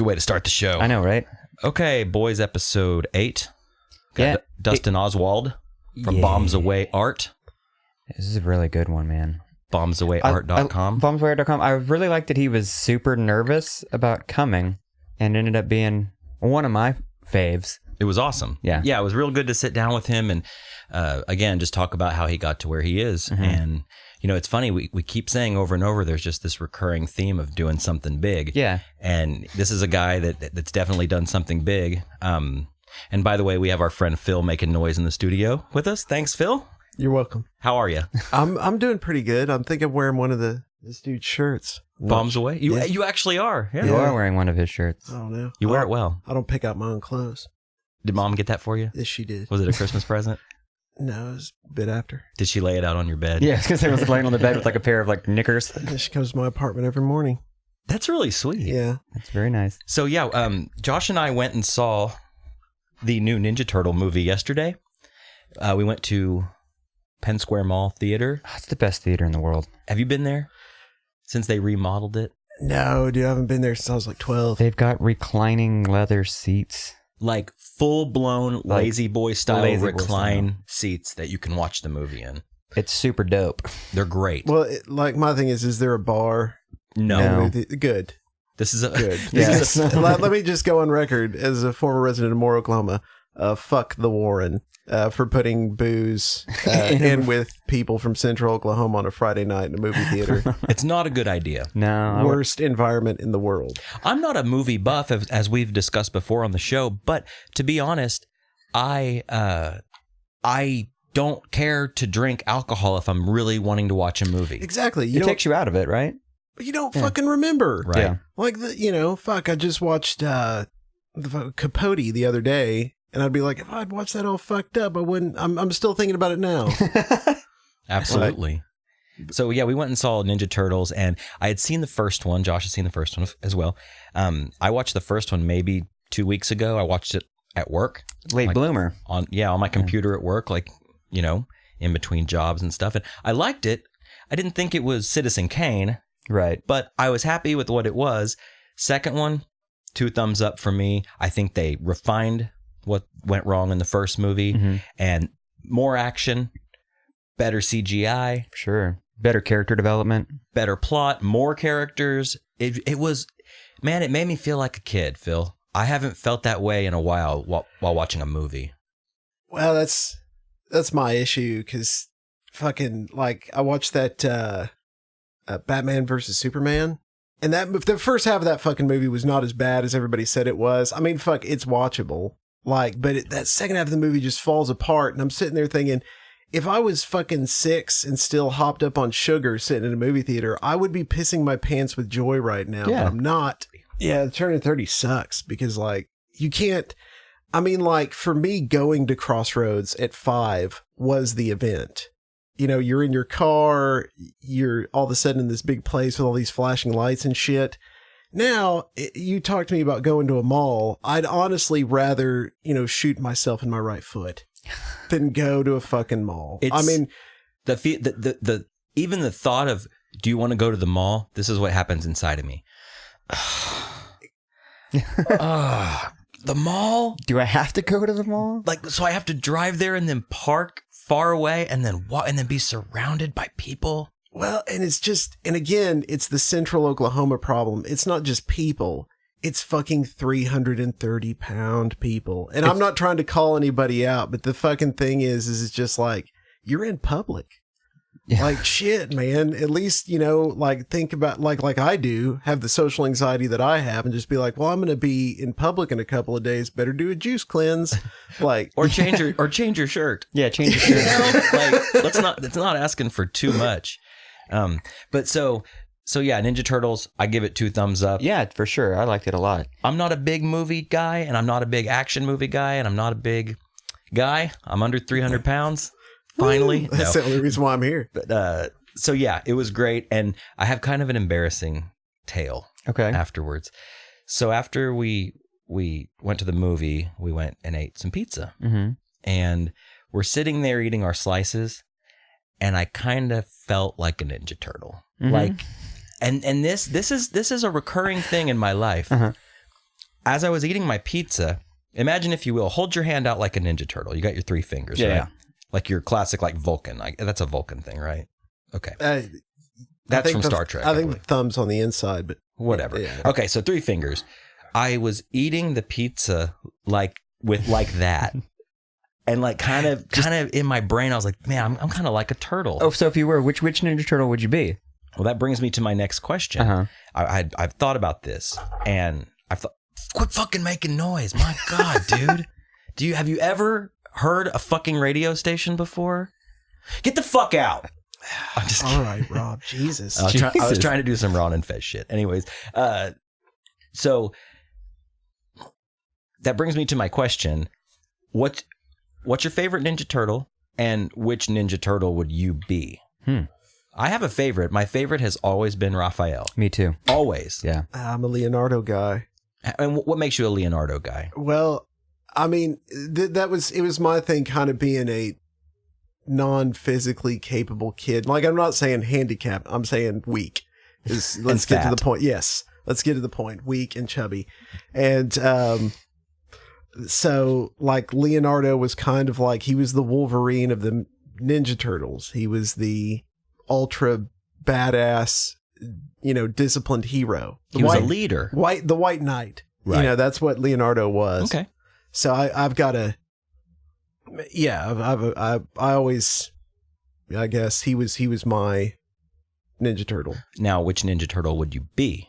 Good way to start the show. I know, right? Okay, boys, episode 8. Got Yeah. Dustin Oswald from Bombs Away Art. This is a really good one, man. BombsAwayArt.com. BombsAwayArt.com. I really liked that he was super nervous about coming and ended up being one of my faves. It was awesome. Yeah. Yeah, it was real good to sit down with him and, again, just talk about how he got to where he is. Mm-hmm. And, you know, it's funny, we keep saying over and over, there's just this recurring theme of doing something big. Yeah. And this is a guy that's definitely done something big. And by the way, we have our friend Phil making noise in the studio with us. Thanks, Phil. You're welcome. How are you? I'm doing pretty good. I'm thinking of wearing one of this dude's shirts. Bombs Away? You actually are. Yeah. You are wearing one of his shirts. I don't know. You wear it well. I don't pick out my own clothes. Did Mom get that for you? Yes, she did. Was it a Christmas present? No, it was a bit after. Did she lay it out on your bed? Yeah, because I was laying on the bed with like a pair of like knickers. She comes to my apartment every morning. That's really sweet. Yeah. That's very nice. So yeah, Josh and I went and saw the new Ninja Turtle movie yesterday. We went to Penn Square Mall Theater. Oh, it's the best theater in the world. Have you been there since they remodeled it? No, dude, I haven't been there since I was like 12. They've got reclining leather seats. Like full-blown Lazy Boy style Lazy Boy recline style. seats that you can watch the movie in. It's super dope. They're great. Well, like my thing is there a bar? No. Good. This is a Good. this is a Let me just go on record as a former resident of Moore, Oklahoma. Fuck the Warren for putting booze in with people from Central Oklahoma on a Friday night in a movie theater. It's not a good idea. No. Worst environment in the world. I'm not a movie buff, as we've discussed before on the show, but to be honest, I don't care to drink alcohol if I'm really wanting to watch a movie. Exactly. It takes you out of it, right? You don't fucking remember. Right. Yeah. Like, I just watched the Capote the other day, and I'd be like, if I'd watched that all fucked up, I wouldn't. I'm still thinking about it now. Absolutely. So yeah, we went and saw Ninja Turtles, and I had seen the first one. Josh had seen the first one as well. I watched the first one maybe 2 weeks ago. I watched it at work. Late bloomer. On my computer at work, like, you know, in between jobs and stuff. And I liked it. I didn't think it was Citizen Kane. Right. But I was happy with what it was. Second one, 2 thumbs up for me. I think they refined what went wrong in the first movie, and more action, better CGI. Sure. Better character development. Better plot, more characters. It was, man, it made me feel like a kid, Phil. I haven't felt that way in a while while watching a movie. Well, that's my issue, because fucking, like, I watched that Batman versus Superman, and the first half of that fucking movie was not as bad as everybody said it was. I mean, fuck, it's watchable. Like, but that second half of the movie just falls apart, and I'm sitting there thinking, if I was fucking 6 and still hopped up on sugar sitting in a movie theater, I would be pissing my pants with joy right now, Yeah. but I'm not. Yeah, turning 30 sucks, because, like, you can't, I mean, like, for me, going to Crossroads at 5 was the event. You know, you're in your car, you're all of a sudden in this big place with all these flashing lights and shit. Now, you talk to me about going to a mall, I'd honestly rather, shoot myself in my right foot than go to a fucking mall. I mean, the even the thought of, do you want to go to the mall? This is what happens inside of me. The mall? Do I have to go to the mall? Like, so I have to drive there and then park far away and then walk and then be surrounded by people? Well, and again, it's the Central Oklahoma problem. It's not just people. It's fucking 330-pound people. And I'm not trying to call anybody out, but the fucking thing is it's just like, you're in public. Yeah. Like, shit, man. At least, like, think about, like I do, have the social anxiety that I have, and just be like, well, I'm going to be in public in a couple of days. Better do a juice cleanse. Like, or change your shirt. Yeah, change your shirt. Like, it's not asking for too much. But so yeah, Ninja Turtles, I give it 2 thumbs up. Yeah, for sure. I liked it a lot. I'm not a big movie guy, and I'm not a big action movie guy, and I'm not a big guy. I'm under 300 pounds. Finally. That's the only reason why I'm here. But, so yeah, it was great. And I have kind of an embarrassing tale afterwards. So after we went to the movie, we went and ate some pizza. Mm-hmm. And we're sitting there eating our slices, and I kind of felt like a Ninja Turtle. Mm-hmm. Like, and this is a recurring thing in my life. Uh-huh. as I was eating my pizza, imagine, if you will, hold your hand out like a Ninja Turtle. You got your 3 fingers, right? Like your classic, like Vulcan. That's a Vulcan thing, right? Okay. That's from Star Trek. I think the thumb's on the inside, but whatever. Yeah. Okay, so 3 fingers. I was eating the pizza like that. And like kind of in my brain, I was like, man, I'm kind of like a turtle. Oh, so if you were, which Ninja Turtle would you be? Well, that brings me to my next question. Uh-huh. I've thought about this, and I've thought, quit fucking making noise. My God, dude. Have you ever heard a fucking radio station before? Get the fuck out. I'm just all right, Rob. Jesus. I was trying to do some Ron and Fez shit. Anyways, so that brings me to my question. What's your favorite Ninja Turtle, and which Ninja Turtle would you be? I have a favorite. My favorite has always been Raphael. Me too. Always. Yeah. I'm a Leonardo guy. And what makes you a Leonardo guy? Well, I mean, it was my thing, kind of being a non-physically capable kid. Like, I'm not saying handicapped. I'm saying weak. Let's get to the point. Yes. Let's get to the point. Weak and chubby. And, so like Leonardo was kind of like, he was the Wolverine of the Ninja Turtles. He was the ultra badass, disciplined hero. He was a leader. The White Knight. Right. That's what Leonardo was. Okay. So I've got I always, I guess he was my Ninja Turtle. Now, which Ninja Turtle would you be?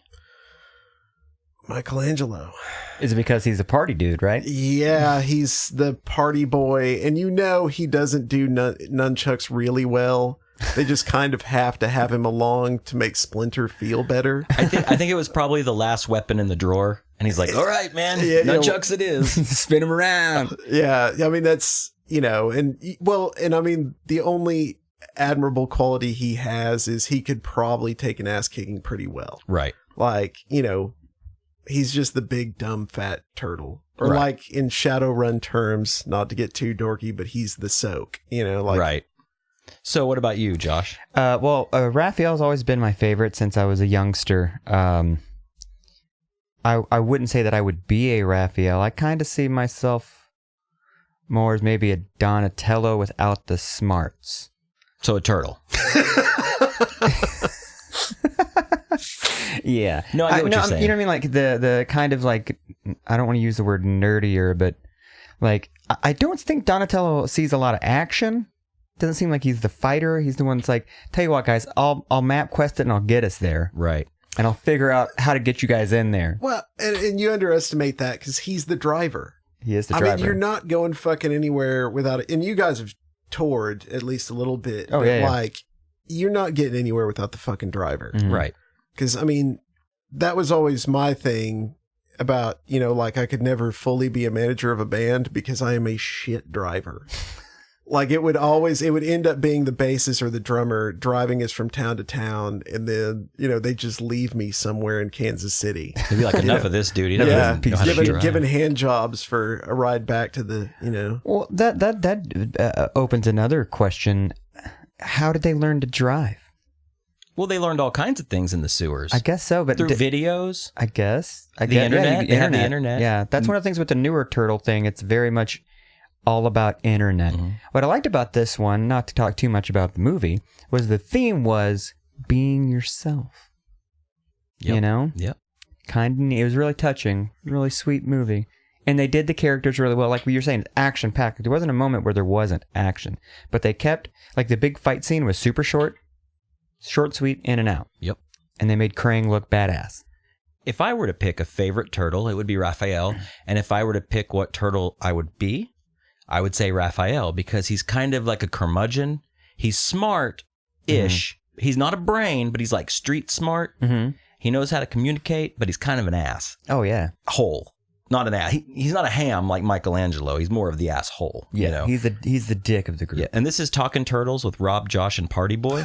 Michelangelo. Is it because he's a party dude, right? Yeah, he's the party boy, and he doesn't do nunchucks really well. They just kind of have to have him along to make Splinter feel better. I think it was probably the last weapon in the drawer, and he's like, "All right, man, nunchucks it is." Spin him around. Yeah, I mean that's and I mean the only admirable quality he has is he could probably take an ass kicking pretty well. Right. Like he's just the big, dumb, fat turtle. Or right. like in Shadowrun terms, not to get too dorky, but he's the soak, Right. So what about you, Josh? Raphael's always been my favorite since I was a youngster. I wouldn't say that I would be a Raphael. I kind of see myself more as maybe a Donatello without the smarts. So a turtle. Yeah. No, I get what you're saying. You know what I mean? Like the kind of like, I don't want to use the word nerdier, but like, I don't think Donatello sees a lot of action. Doesn't seem like he's the fighter. He's the one that's like, tell you what, guys, I'll map quest it and I'll get us there. Right. And I'll figure out how to get you guys in there. Well, and you underestimate that because he's the driver. He is the driver. I mean, you're not going fucking anywhere without it. And you guys have toured at least a little bit. Oh, yeah. Like, you're not getting anywhere without the fucking driver. Mm-hmm. Right. Because, I mean, that was always my thing about, like I could never fully be a manager of a band because I am a shit driver. Like it would end up being the bassist or the drummer driving us from town to town. And then, they just leave me somewhere in Kansas City. They'd be like, enough of this dude. He doesn't know how to drive. Given hand jobs for a ride back to the, Well, that opens another question. How did they learn to drive? Well, they learned all kinds of things in the sewers. I guess so, but through videos. I guess. The internet. They have the internet. Yeah, that's one of the things with the newer turtle thing. It's very much all about internet. Mm-hmm. What I liked about this one, not to talk too much about the movie, was the theme was being yourself. Yep. Yep. It was really touching, really sweet movie. And they did the characters really well. Like what you're saying, action packed. There wasn't a moment where there wasn't action. But they kept, like the big fight scene was super short, sweet, in and out. Yep. And they made Krang look badass. If I were to pick a favorite turtle, it would be Raphael. And if I were to pick what turtle I would be, I would say Raphael because he's kind of like a curmudgeon. He's smart-ish. Mm-hmm. He's not a brain, but he's like street smart. Mm-hmm. He knows how to communicate, but he's kind of an ass. Oh, yeah. Hole. Not an ass. He's not a ham like Michelangelo. He's more of the asshole. Yeah, he's the dick of the group. Yeah, and this is Talkin Turtles with Rob, Josh, and Party Boy.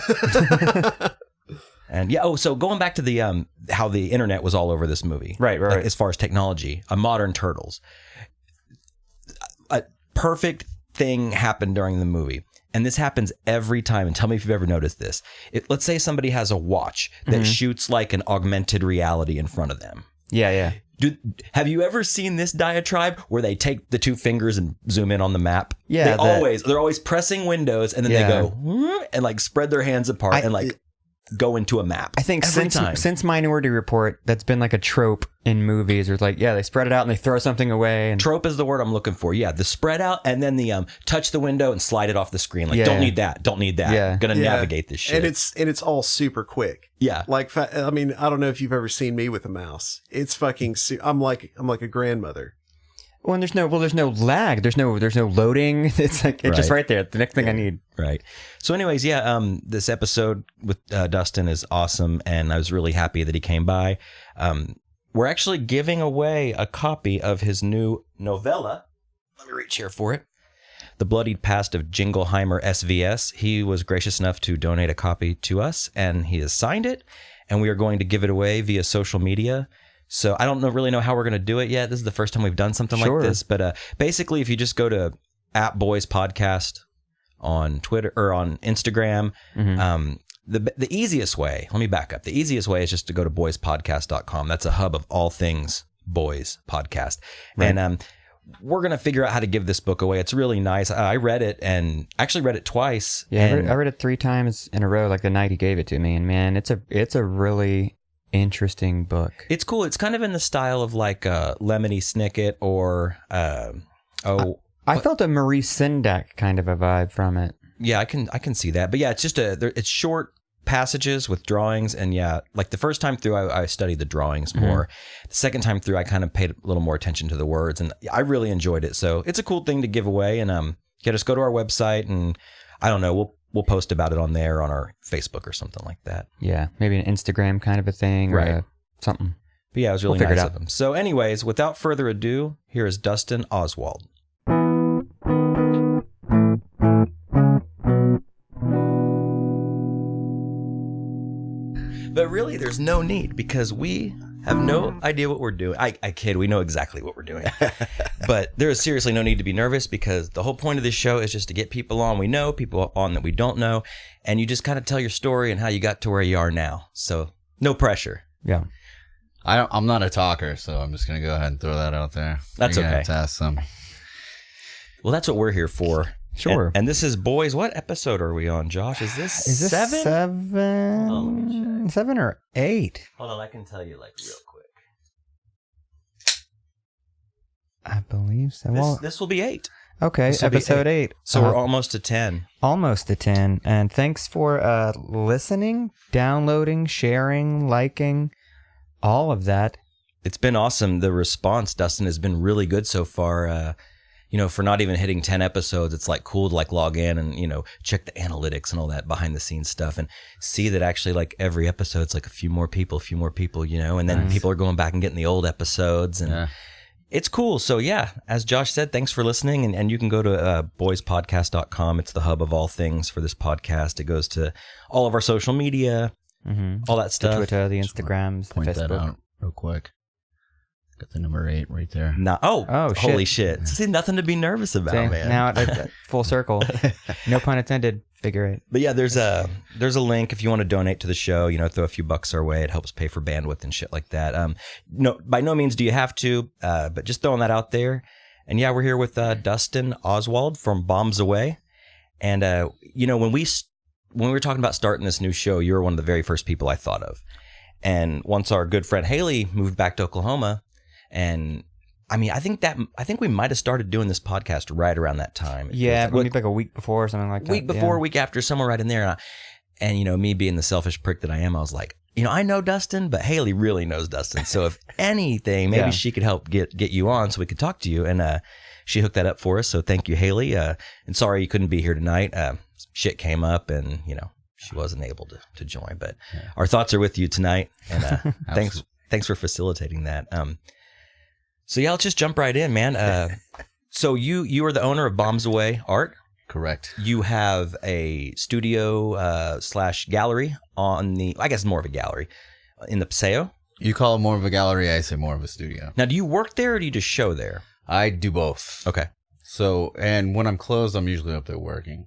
And so going back to the how the internet was all over this movie. Right. Like, as far as technology, a modern Turtles. A perfect thing happened during the movie. And this happens every time. And tell me if you've ever noticed this. Let's say somebody has a watch that shoots like an augmented reality in front of them. Yeah. Have you ever seen this diatribe where they take the two fingers and zoom in on the map? Yeah, they're always pressing Windows, and then they go and like spread their hands apart and like go into a map. I think since Minority Report, that's been like a trope in movies. Where it's like, they spread it out and they throw something away. And trope is the word I'm looking for. Yeah, the spread out and then the touch the window and slide it off the screen. Like, don't need that. Yeah, I'm gonna navigate this shit. And it's all super quick. Yeah, like I mean, I don't know if you've ever seen me with a mouse. It's fucking. I'm like a grandmother. Well, and there's no lag. There's no loading. It's like it's just right there. The next thing I need. Right. So, anyways, this episode with Dustin is awesome, and I was really happy that he came by. We're actually giving away a copy of his new novella. Let me reach here for it. The Bloodied Past of Jingleheimer SVS. He was gracious enough to donate a copy to us, and he has signed it, and we are going to give it away via social media. So I don't really know how we're going to do it yet. This is the first time we've done something like this. But basically, if you just go to @BoysPodcast on Twitter or on Instagram, the easiest way, let me back up. The easiest way is just to go to boyspodcast.com. That's a hub of all things Boys Podcast. Right. And we're going to figure out how to give this book away. It's really nice. I read it and actually read it twice. Yeah, I read it 3 times in a row, like the night he gave it to me. And man, it's a really interesting book. It's cool. It's kind of in the style of like Lemony Snicket or I felt a Maurice Sendak kind of a vibe from it. Yeah, I can see that. But yeah, it's just it's short passages with drawings, and like the first time through I studied the drawings more. The second time through I kind of paid a little more attention to the words, and I really enjoyed it. So it's a cool thing to give away, and just go to our website, and I don't know, we'll post about it on there on our Facebook or something like that. Yeah, maybe an Instagram kind of a thing, or something. But yeah, it was really nice of him. So anyways, without further ado, here is Dustin Oswald. But really, there's no need, because we have no idea what we're doing. I kid, we know exactly what we're doing. But there is seriously no need to be nervous, because the whole point of this show is just to get people on we know, people on that we don't know, and you just kind of tell your story and how you got to where you are now. So no pressure. Yeah. I'm not a talker, so I'm just going to go ahead and throw that out there. That's okay. Have to ask some. Well, that's what we're here for. Sure. And this is Boys. What episode are we on, Josh? Is this 7? 7? 7 or 8? Hold on, I can tell you like real quick. I believe so. This will be 8. Okay, episode 8. So we're almost to 10. Almost to 10. And thanks for listening, downloading, sharing, liking, all of that. It's been awesome. The response, Dustin, has been really good so far. For not even hitting 10 episodes, it's like cool to like log in and, check the analytics and all that behind the scenes stuff and see that actually like every episode's like a few more people, and then people are going back and getting the old episodes, and it's cool. So yeah, as Josh said, thanks for listening. And you can go to boyspodcast.com. It's the hub of all things for this podcast. It goes to all of our social media, all that stuff. The Twitter, the Instagrams, point the Facebook. That out real quick. Got the number 8 right there. Oh, shit. Holy shit. See, nothing to be nervous about, man. Now, full circle. No pun intended. Figure 8. But yeah, there's a link if you want to donate to the show, throw a few bucks our way. It helps pay for bandwidth and shit like that. No, by no means do you have to, but just throwing that out there. And yeah, we're here with Dustin Oswald from Bombs Away. And, when we were talking about starting this new show, you were one of the very first people I thought of. And once our good friend Haley moved back to Oklahoma, and I mean, I think we might have started doing this podcast right around that time. Yeah, maybe like a week before or something like that. Week before, week after, somewhere right in there. And me being the selfish prick that I am, I was like, I know Dustin, but Haley really knows Dustin. So if anything, maybe she could help get you on so we could talk to you. And she hooked that up for us. So thank you, Haley. And sorry you couldn't be here tonight. Shit came up, and she wasn't able to join. But our thoughts are with you tonight. And thanks for facilitating that. So yeah, let's just jump right in, man. So you are the owner of Bombs Away Art? Correct. You have a studio / gallery on I guess more of a gallery, in the Paseo? You call it more of a gallery, I say more of a studio. Now, do you work there or do you just show there? I do both. Okay. So, and when I'm closed, I'm usually up there working.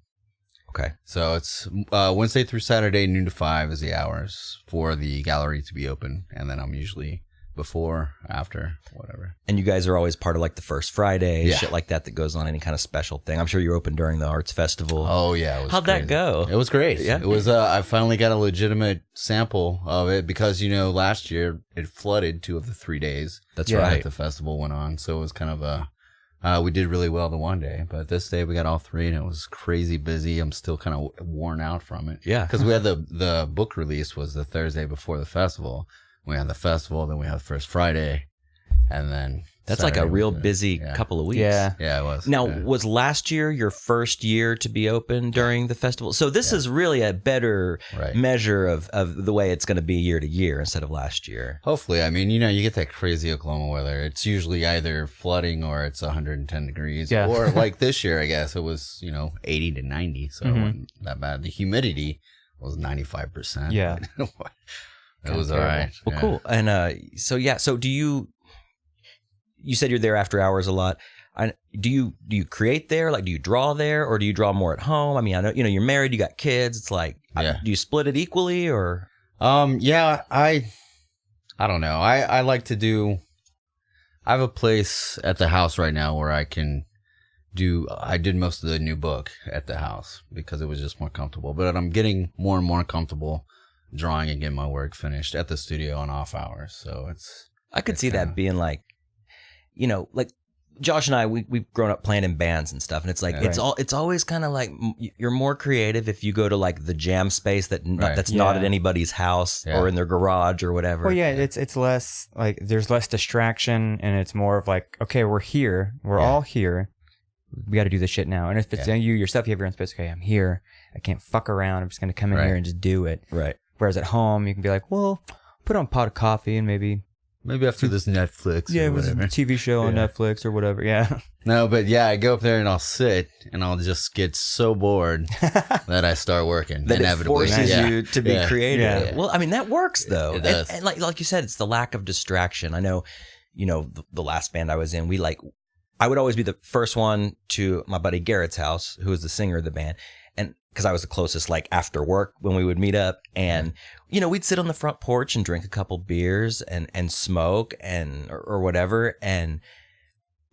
Okay. So it's Wednesday through Saturday, noon to 5 is the hours for the gallery to be open. And then I'm usually before, after, whatever. And you guys are always part of like the first Friday, Yeah. shit like that goes on, any kind of special thing. I'm sure you're open during the arts festival. Oh yeah, it was How'd crazy. that go? It was great. Yeah. It was. I finally got a legitimate sample of it because last year it flooded 2 of the 3 days. That's Yeah. right. That the festival went on, so it was kind of we did really well the one day, but this day we got all 3 and it was crazy busy. I'm still kind of worn out from it. Yeah. Because we had the book release was the Thursday before the festival. We had the festival, then we had the first Friday, and then That's like a Saturday real was busy yeah. couple of weeks. Yeah. Yeah, it was. Now, yeah. was last year your first year to be open during the festival? So this is really a better Right. measure of the way it's going to be year to year instead of last year. Hopefully, I mean, you get that crazy Oklahoma weather. It's usually either flooding or it's 110 degrees. Yeah. Or like this year, I guess it was 80 to 90, so it Mhm. wasn't that bad. The humidity was 95%. Yeah. It was all terrible. right. Well, Yeah. cool. And so do you said you're there after hours a lot. Do you create there? Like, do you draw there, or do you draw more at home? I mean, I know you're married, you got kids. It's like, Yeah. do you split it equally, or? Yeah, I don't know. I like to do. I have a place at the house right now where I can do. I did most of the new book at the house because it was just more comfortable. But I'm getting more and more comfortable drawing and getting my work finished at the studio on off hours. So I could It's see that kinda- being like, like Josh and I, we've grown up playing in bands and stuff, and it's like Yeah. it's always kind of like you're more creative if you go to like the jam space Right. that's not Yeah. at anybody's house Yeah. or in their garage or whatever. Well, yeah, it's less like there's less distraction, and it's more of like, okay, we're here, we're Yeah. all here, we got to do this shit now. And if it's Yeah. you yourself, you have your own space. Okay, I'm here, I can't fuck around. I'm just gonna come in Right. here and just do it. Right. Whereas at home, you can be like, well, put on a pot of coffee and maybe after this Netflix. it or was a whatever. TV show on Yeah. Netflix or whatever. Yeah, No, but yeah, I go up there and I'll sit and I'll just get so bored that I start working. That it inevitably. forces Yeah. you to be Yeah. creative. Yeah. Well, I mean that works though, It does. And like you said, it's the lack of distraction. I know, the last band I was in, I would always be the first one to my buddy Garrett's house, who was the singer of the band, and because I was the closest, like after work when we would meet up, and we'd sit on the front porch and drink a couple beers and smoke or whatever, and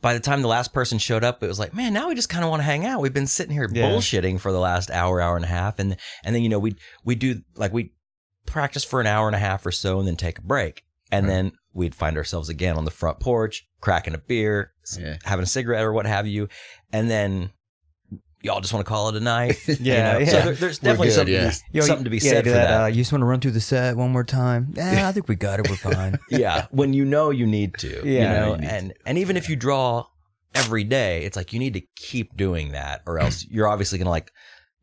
by the time the last person showed up, it was like, man, now we just kind of want to hang out. We've been sitting here Yeah. bullshitting for the last hour and a half, and then we'd practice for an hour and a half or so, and then take a break, and then we'd find ourselves again on the front porch, cracking a beer, Yeah. having a cigarette or what have you, and then y'all just want to call it a night. Yeah, So yeah. there's We're definitely good, something, yeah. something to be said do for that. you just want to run through the set one more time? I think we got it. We're fine. Yeah, when you need to, Yeah, you need and even if you draw every day, it's like you need to keep doing that, or else you're obviously gonna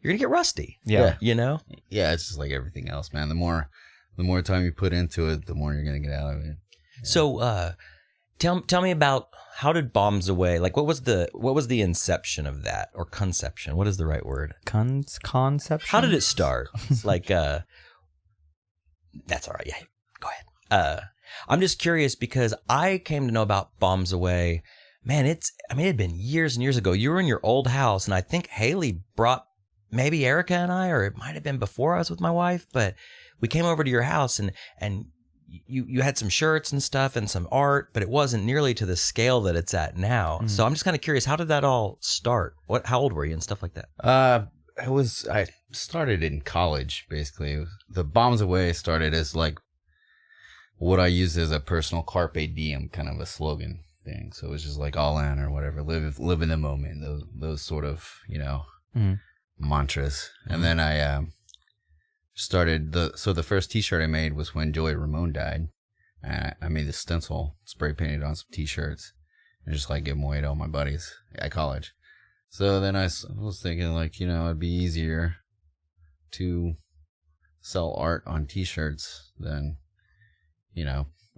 you're gonna get rusty. Yeah. Yeah, it's just like everything else, man. The more time you put into it, the more you're gonna get out of it. So, tell me about, how did Bombs Away? Like, what was the inception of that, or conception? What is the right word? Conception. How did it start? It's like, that's all right. Yeah, go ahead. I'm just curious because I came to know about Bombs Away. Man, it had been years and years ago. You were in your old house, and I think Haley brought maybe Erica and I, or it might have been before I was with my wife, but we came over to your house and you had some shirts and stuff and some art, but it wasn't nearly to the scale that it's at now. Mm. So I'm just kind of curious, how did that all start? How old were you and stuff like that? I started in college, basically. The Bombs Away started as like what I used as a personal carpe diem kind of a slogan thing. So it was just like all in or whatever, live in the moment, those sort of, Mhm. mantras. And then I started the first t-shirt I made was when Joey Ramone died. And I made the stencil, spray painted on some t-shirts, and just like give them away to all my buddies at college. So then I was thinking, like, it'd be easier to sell art on t-shirts than,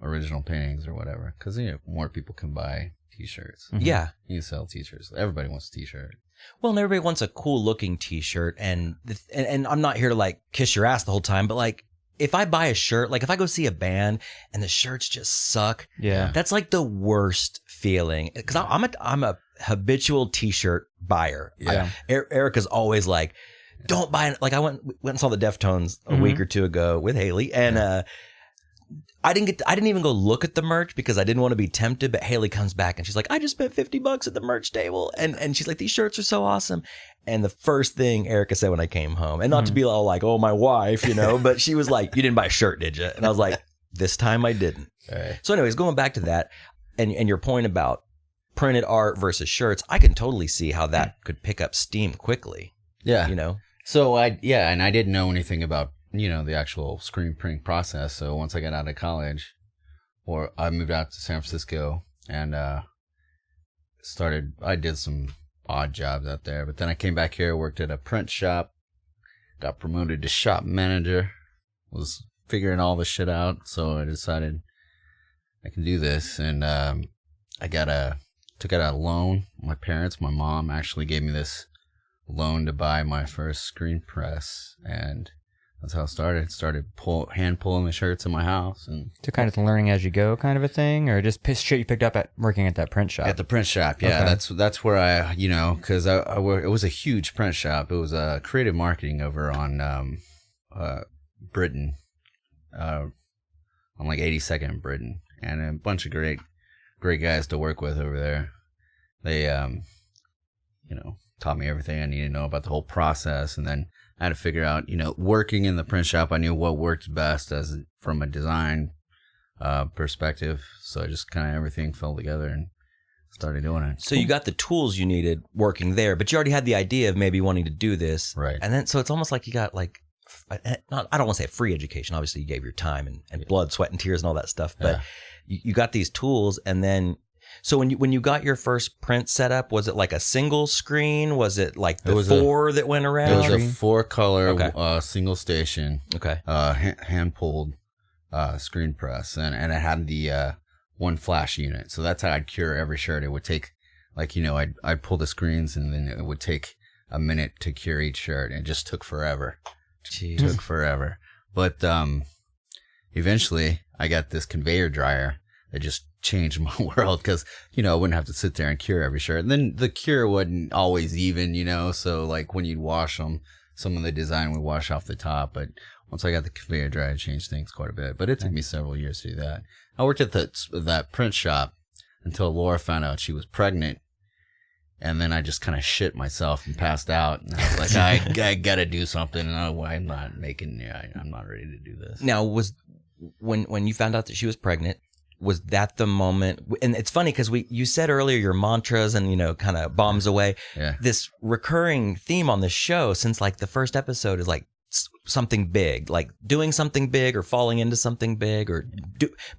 original paintings or whatever. Because, more people can buy t-shirts. Mhm. Yeah. You can sell t-shirts. Everybody wants a t-shirt. Well, and everybody wants a cool looking t-shirt, and I'm not here to like kiss your ass the whole time, but like if I buy a shirt, like if I go see a band and the shirts just suck, Yeah. that's like the worst feeling. Because I'm a habitual t-shirt buyer. Yeah. Erica's always like, don't buy it. Like I went and saw the Deftones a Mhm. week or two ago with Haley, and I didn't even go look at the merch because I didn't want to be tempted. But Haley comes back and she's like, I just spent $50 at the merch table. And she's like, these shirts are so awesome. And the first thing Erica said when I came home, and not to be all like, oh, my wife, but she was like, you didn't buy a shirt, did you? And I was like, this time I didn't. Right. So anyways, going back to that and your point about printed art versus shirts, I can totally see how that could pick up steam quickly. Yeah. So and I didn't know anything about, the actual screen printing process. So once I got out of college, or I moved out to San Francisco and I did some odd jobs out there, but then I came back here, worked at a print shop, got promoted to shop manager, was figuring all this shit out. So I decided I can do this. And I took out a loan. My mom actually gave me this loan to buy my first screen press, and that's how it started. Hand pulling the shirts in my house, and So kind of learning as you go kind of a thing, or just shit you picked up at working at that print shop? at the print shop. Yeah, Okay. that's where I, because it was a huge print shop. It was creative marketing over on Britain, on like 82nd and Britain, and a bunch of great guys to work with over there. They taught me everything I needed to know about the whole process, and then I had to figure out, working in the print shop, I knew what worked best from a design perspective. So I just kind of everything fell together and started doing it. So you got the tools you needed working there, but you already had the idea of maybe wanting to do this. Right. And then, so it's almost like you got I don't want to say a free education. Obviously you gave your time and blood, sweat and tears and all that stuff, but you got these tools. And then, so when you got your first print setup, was it like a single screen? Was it like the four that went around? It was a 4-color single station, hand pulled screen press, and it had the one flash unit. So that's how I'd cure every shirt. It would take I'd pull the screens, and then it would take a minute to cure each shirt. And it just took forever. Jeez. Took forever. But eventually I got this conveyor dryer that just changed my world, because I wouldn't have to sit there and cure every shirt. And then the cure wasn't always even, so like when you'd wash them, some of the design would wash off the top. But once I got the conveyor dryer, it changed things quite a bit. But it took me several years to do that. I worked at that print shop until Laura found out she was pregnant. And then I just kind of shit myself and passed out. And I was like, I got to do something. And I'm not ready to do this. Now, was when you found out that she was pregnant, was that the moment? And it's funny because you said earlier your mantras and, kind of bombs away. Yeah. This recurring theme on this show since like the first episode is like something big, like doing something big or falling into something big or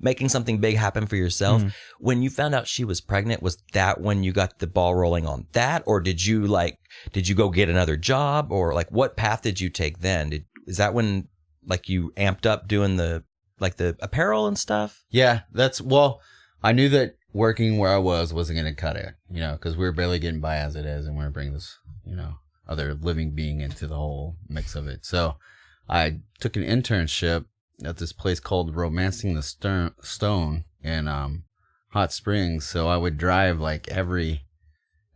making something big happen for yourself. Mm. When you found out she was pregnant, was that when you got the ball rolling on that? Or did you go get another job, or like what path did you take then? Is that when like you amped up doing the apparel and stuff? Yeah, I knew that working where I wasn't going to cut it, because we were barely getting by as it is, and we were bringing this, other living being into the whole mix of it. So I took an internship at this place called Romancing the Stone in Hot Springs. So I would drive like every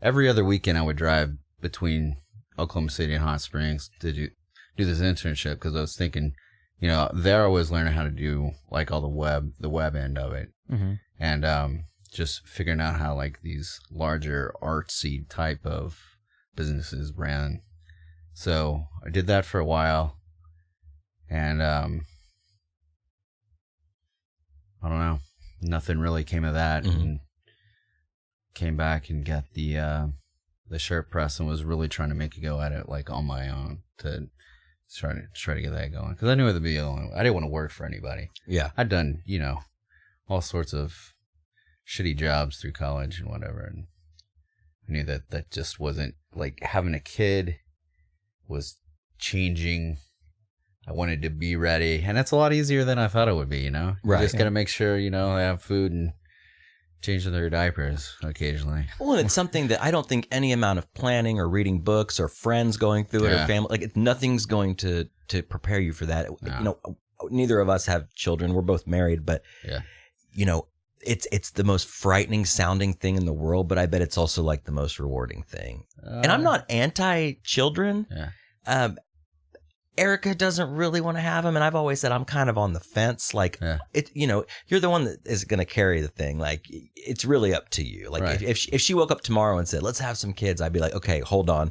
other weekend. I would drive between Oklahoma City and Hot Springs to do this internship, because I was thinking, there I was learning how to do like all the web end of it, and just figuring out how like these larger artsy type of businesses ran. So I did that for a while, and I don't know, nothing really came of that. Mm-hmm. And came back and got the shirt press, and was really trying to make a go at it like on my own to try to get that going, because I knew it would be alone. I didn't want to work for anybody. Yeah, I'd done all sorts of shitty jobs through college and whatever, and I knew that just wasn't, like, having a kid was changing. I wanted to be ready, and that's a lot easier than I thought it would be. Right? You just got to make sure they have food and change their diapers occasionally. Well, and it's something that I don't think any amount of planning or reading books or friends going through it or family, nothing's going to prepare you for that. No. Neither of us have children. We're both married, but it's the most frightening sounding thing in the world, but I bet it's also like the most rewarding thing. And I'm not anti-children. Yeah. Erica doesn't really want to have him, and I've always said I'm kind of on the fence. Like, you're the one that is going to carry the thing. Like, it's really up to you. Like, Right. if she woke up tomorrow and said, "Let's have some kids," I'd be like, "Okay, hold on,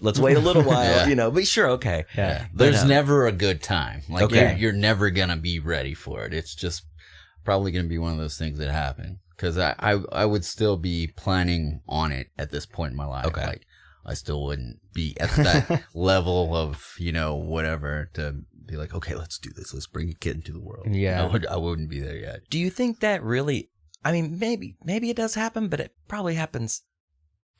let's wait a little while." But sure, okay. Yeah. There's never a good time. Like, Okay. you're never gonna be ready for it. It's just probably gonna be one of those things that happen. Because I would still be planning on it at this point in my life. Okay. Like, I still wouldn't be at that level of, whatever to be like, okay, let's do this. Let's bring a kid into the world. Yeah. I wouldn't be there yet. Do you think that really? I mean, maybe it does happen, but it probably happens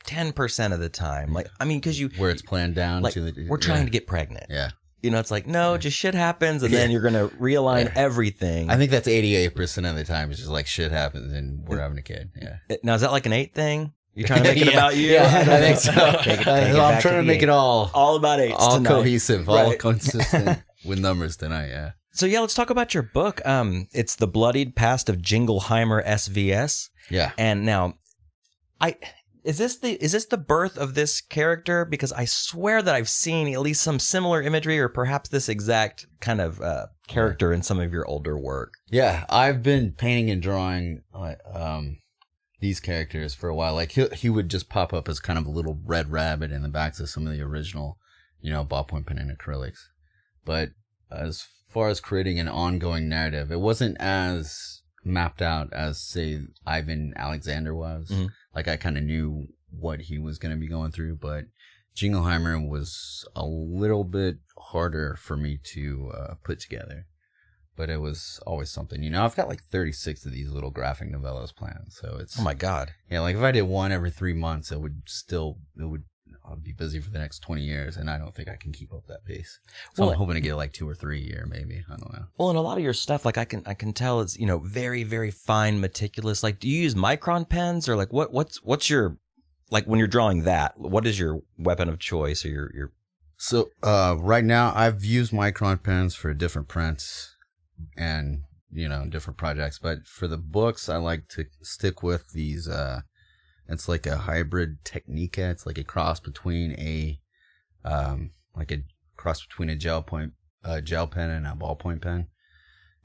10% of the time. Like, I mean, because Where it's planned down like, to the. we're trying to get pregnant. Yeah. It's like, no, just shit happens, and then you're gonna realign everything. I think that's 88% of the time. It's just like shit happens and we're having a kid. Yeah. Now, is that like an 8 thing? You're trying to make it Yeah. about you? Yeah, I think so. Take it I'm back trying to to the make it all All about 8s all tonight. cohesive, all Right. consistent with numbers tonight. Yeah. So yeah, let's talk about your book. It's The Bloodied Past of Jingleheimer SVS. Yeah. And now, is this the birth of this character? Because I swear that I've seen at least some similar imagery, or perhaps this exact kind of character in some of your older work. Yeah, I've been painting and drawing these characters for a while. Like he would just pop up as kind of a little red rabbit in the backs of some of the original, ballpoint pen and acrylics. But as far as creating an ongoing narrative, it wasn't as mapped out as, say, Ivan Alexander was. Mhm. Like, I kind of knew what he was going to be going through, but Jingleheimer was a little bit harder for me to put together. But it was always something. I've got like 36 of these little graphic novellas planned. So it's... Oh my God. Yeah, like if I did one every 3 months, I'd be busy for the next 20 years, and I don't think I can keep up that pace. So Well, I'm hoping to get like 2 or 3 a year, maybe. I don't know. Well, and a lot of your stuff, like I can tell it's, very, very fine, meticulous. Like, do you use micron pens, or like what's your, like when you're drawing that, what is your weapon of choice, or your... So right now, I've used micron pens for different prints and, different projects. But for the books, I like to stick with these, it's like a hybrid Technica. It's like a cross between a gel pen and a ballpoint pen.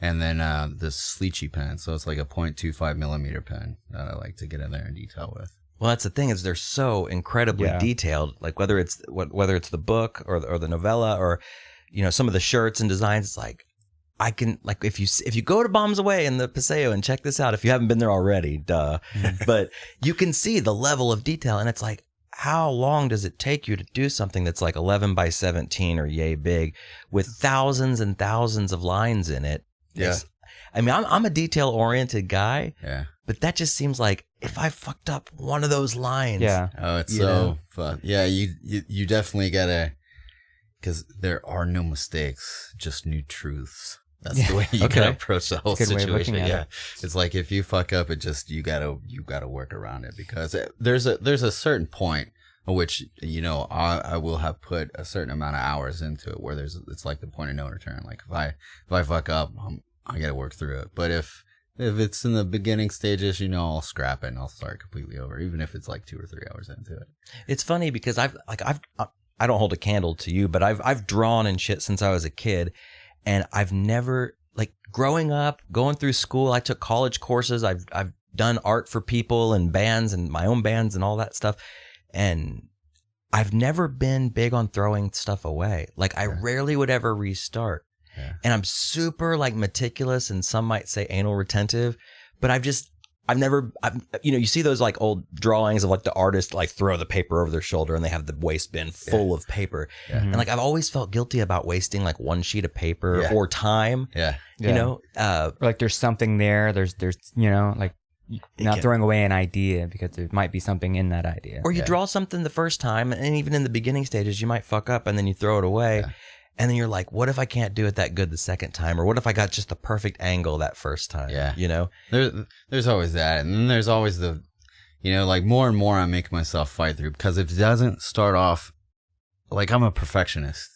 And then this Sleechy pen. So it's like a 0.25 millimeter pen that I like to get in there in detail with. Well, that's the thing, is they're so incredibly Yeah. detailed. Like whether it's the book or the novella, or some of the shirts and designs. It's like, I can, like, if you go to Bombs Away in the Paseo and check this out, if you haven't been there already, duh. But you can see the level of detail, and it's like, how long does it take you to do something that's like 11 by 17 or yay big with thousands and thousands of lines in it? Yeah. I mean, I'm a detail oriented guy, Yeah. but that just seems like if I fucked up one of those lines, Yeah. Oh, it's You so know? fun. Yeah, you definitely gotta, because there are no mistakes, just new truths. That's the way you Okay. gotta approach the whole That's a good way of situation. looking at Yeah, it. it's like if you fuck up, you gotta work around it, because there's a certain point at which I will have put a certain amount of hours into it where it's like the point of no return. Like if I fuck up, I gotta work through it. But if it's in the beginning stages, I'll scrap it and I'll start completely over, even if it's like 2 or 3 hours into it. It's funny because I don't hold a candle to you, but I've drawn and shit since I was a kid, and I've never, like, growing up, going through school, I took college courses, I've done art for people and bands and my own bands and all that stuff, and I've never been big on throwing stuff away. Like, I rarely would ever restart. Yeah. And I'm super, like, meticulous, and some might say anal retentive, but you see those like old drawings of like the artist like throw the paper over their shoulder and they have the waste bin full of paper. Yeah. And like, I've always felt guilty about wasting like one sheet of paper Yeah. or time, Yeah. Or like there's something there. There's like not throwing away an idea because there might be something in that idea. or you draw something the first time, and even in the beginning stages, you might fuck up and then you throw it away. Yeah. And then you're like, what if I can't do it that good the second time? Or what if I got just the perfect angle that first time? Yeah. There's There's always that. And then there's always the, like more and more I make myself fight through, because if it doesn't start off, like, I'm a perfectionist.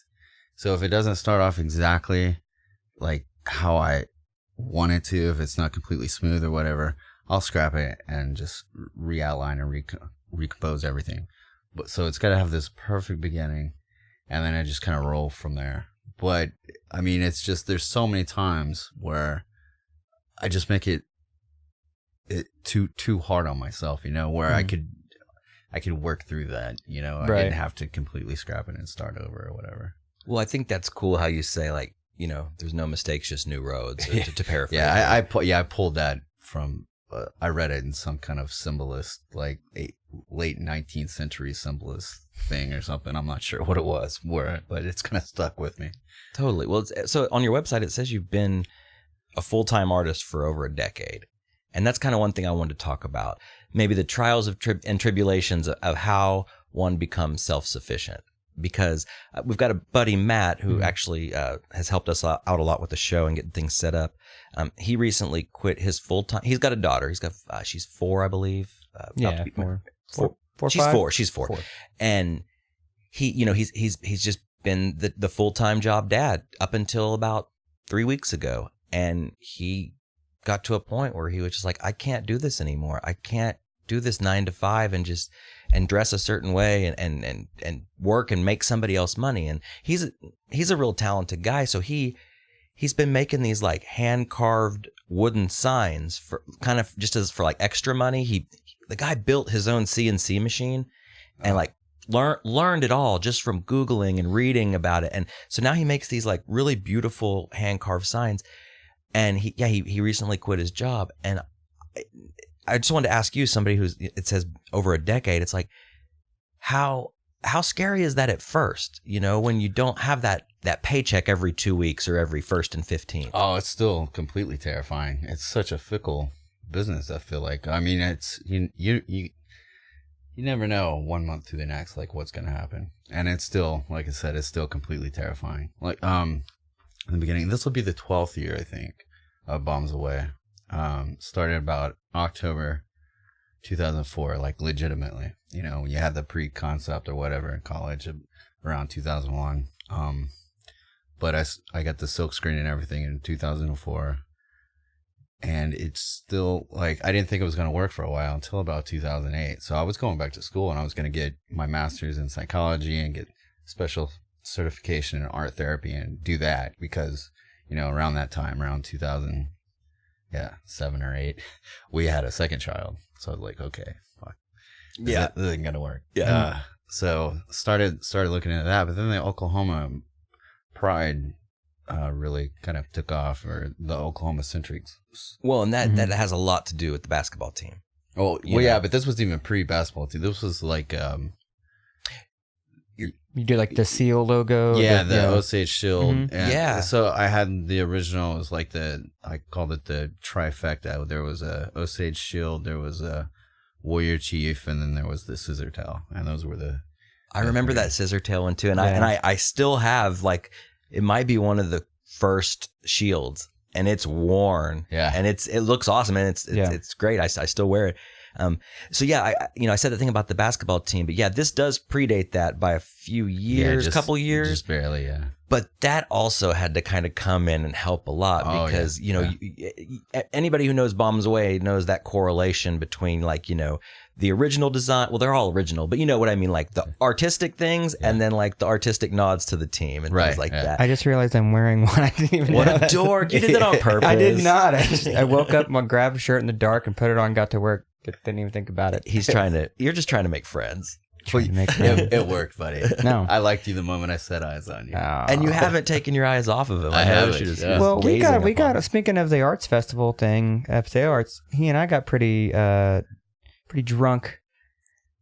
So if it doesn't start off exactly like how I want it to, if it's not completely smooth or whatever, I'll scrap it and just re-outline and recompose everything. But so it's got to have this perfect beginning, and then I just kind of roll from there. But I mean, it's just there's so many times where I just make it too hard on myself, you know, where I could work through that, you know. I didn't have to completely scrap it and start over or whatever. Well, I think that's cool how you say, like, you know, there's no mistakes, just new roads, to paraphrase. Yeah, I pulled that from, I read it in some kind of symbolist, like late 19th century symbolist thing or something. I'm not sure what it was, but it's kind of stuck with me. Totally. Well, so on your website, it says you've been a full-time artist for over a decade. And that's kind of one thing I wanted to talk about. Maybe the trials and tribulations of how one becomes self-sufficient. Because we've got a buddy, Matt, who actually has helped us out a lot with the show and getting things set up. He recently quit his full-time. He's got a daughter. He's got she's 4, I believe. She's 4. And he, you know, he's just been the full-time job dad up until about 3 weeks ago. And he got to a point where he was just like, I can't do this anymore. I can't do this 9 to 5 and dress a certain way and work and make somebody else money. And he's a real talented guy. So he's been making these like hand carved wooden signs for kind of just as for like extra money. The guy built his own CNC machine and like learned it all just from Googling and reading about it. And so now he makes these like really beautiful hand carved signs. And he recently quit his job. And I just wanted to ask you, somebody it says over a decade, it's like, how scary is that at first, you know, when you don't have that paycheck every 2 weeks or every 1st and 15th? Oh, it's still completely terrifying. It's such a fickle business, I feel like. I mean, it's you never know 1 month to the next, like what's going to happen. And it's still, like I said, it's still completely terrifying. Like, in the beginning, this will be the 12th year, I think, of Bombs Away. Started about October 2004, like legitimately, you know, when you had the pre-concept or whatever in college around 2001. But I got the silk screen and everything in 2004. And it's still like, I didn't think it was going to work for a while until about 2008. So I was going back to school and I was going to get my master's in psychology and get special certification in art therapy and do that because, you know, around that time, around 2007 or 8, we had a second child. So I was like, okay, fuck. This isn't gonna work. Yeah. So started looking into that, but then the Oklahoma Pride really kind of took off, or the Oklahoma Centrics. Well, and that has a lot to do with the basketball team. Oh, well, yeah, but this was even pre-basketball team. This was like you did like the seal logo. Yeah, the Osage Shield. Mm-hmm. And so I had the original. It was like I called it the trifecta. There was a Osage Shield, there was a Warrior Chief, and then there was the Scissor Tail. And those were the. I remember that Scissor Tail one too, and I still have, like, it might be one of the first shields, and it's worn. Yeah, and it looks awesome, and it's great. I still wear it. So yeah, I said the thing about the basketball team, but yeah, this does predate that by a few years, couple years, just barely, yeah. But that also had to kind of come in and help a lot because anybody who knows Bombs Away knows that correlation between, like, you know, the original design. Well, they're all original, but you know what I mean, like the artistic things and then like the artistic nods to the team and things like that. I just realized I'm wearing one. I didn't even know a dork! You did that on purpose. I did not. I woke up, grabbed a shirt in the dark and put it on. Got to work. Didn't even think about it. You're just trying to make friends. It worked, buddy. No, I liked you the moment I set eyes on you, and you haven't taken your eyes off of him. I haven't. Well, we got. Speaking of the arts festival thing, Paseo Arts, he and I got pretty drunk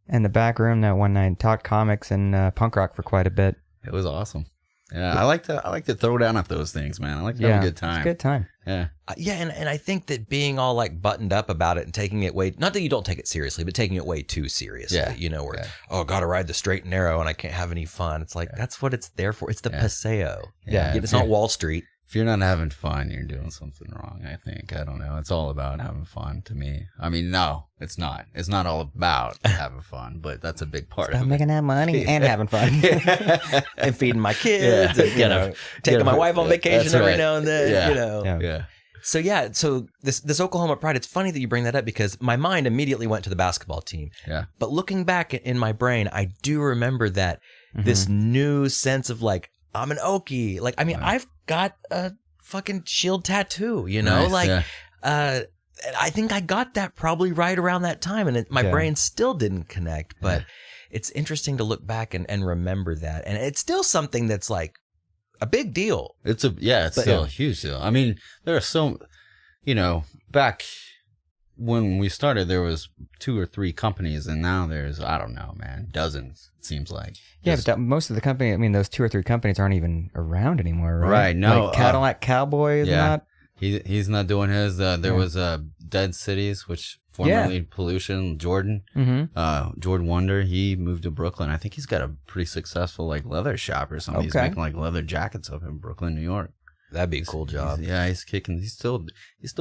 in the back room that one night. Talked comics and punk rock for quite a bit. It was awesome. Yeah, I like to throw down at those things, man. I like to have a good time. It's a good time. Yeah. And I think that being all like buttoned up about it and taking it not that you don't take it seriously, but taking it way too seriously. Yeah. You know, where gotta ride the straight and narrow and I can't have any fun. It's like that's what it's there for. It's the Paseo. Yeah. It's not Wall Street. If you're not having fun, you're doing something wrong, I think. I don't know. It's all about having fun to me. I mean, no, it's not. It's not all about having fun, but that's a big part of it. Making that money and having fun. And feeding my kids and, taking my wife on vacation every now and then, Yeah. So this Oklahoma Pride, it's funny that you bring that up because my mind immediately went to the basketball team. Yeah. But looking back in my brain, I do remember that this new sense of like, I'm an Okie. Like, I mean, I've got a fucking shield tattoo, you know, Nice, like, yeah. I think I got that probably right around that time, and my brain still didn't connect, but it's interesting to look back and remember that. And it's still something that's like a big deal. It's still a huge deal. I mean, there are so, back when we started, there was 2 or 3 companies, and now there's, I don't know, man, dozens, it seems like. Yeah, but most of the company, I mean, those 2 or 3 companies aren't even around anymore, right? Right, no. Like Cadillac Cowboy is not. He's not doing his. There was Dead Cities, which formerly Pollution, Jordan. Mm-hmm. Jordan Wonder, he moved to Brooklyn. I think he's got a pretty successful like leather shop or something. He's making like leather jackets up in Brooklyn, New York. That'd be a cool job. He's kicking. He's still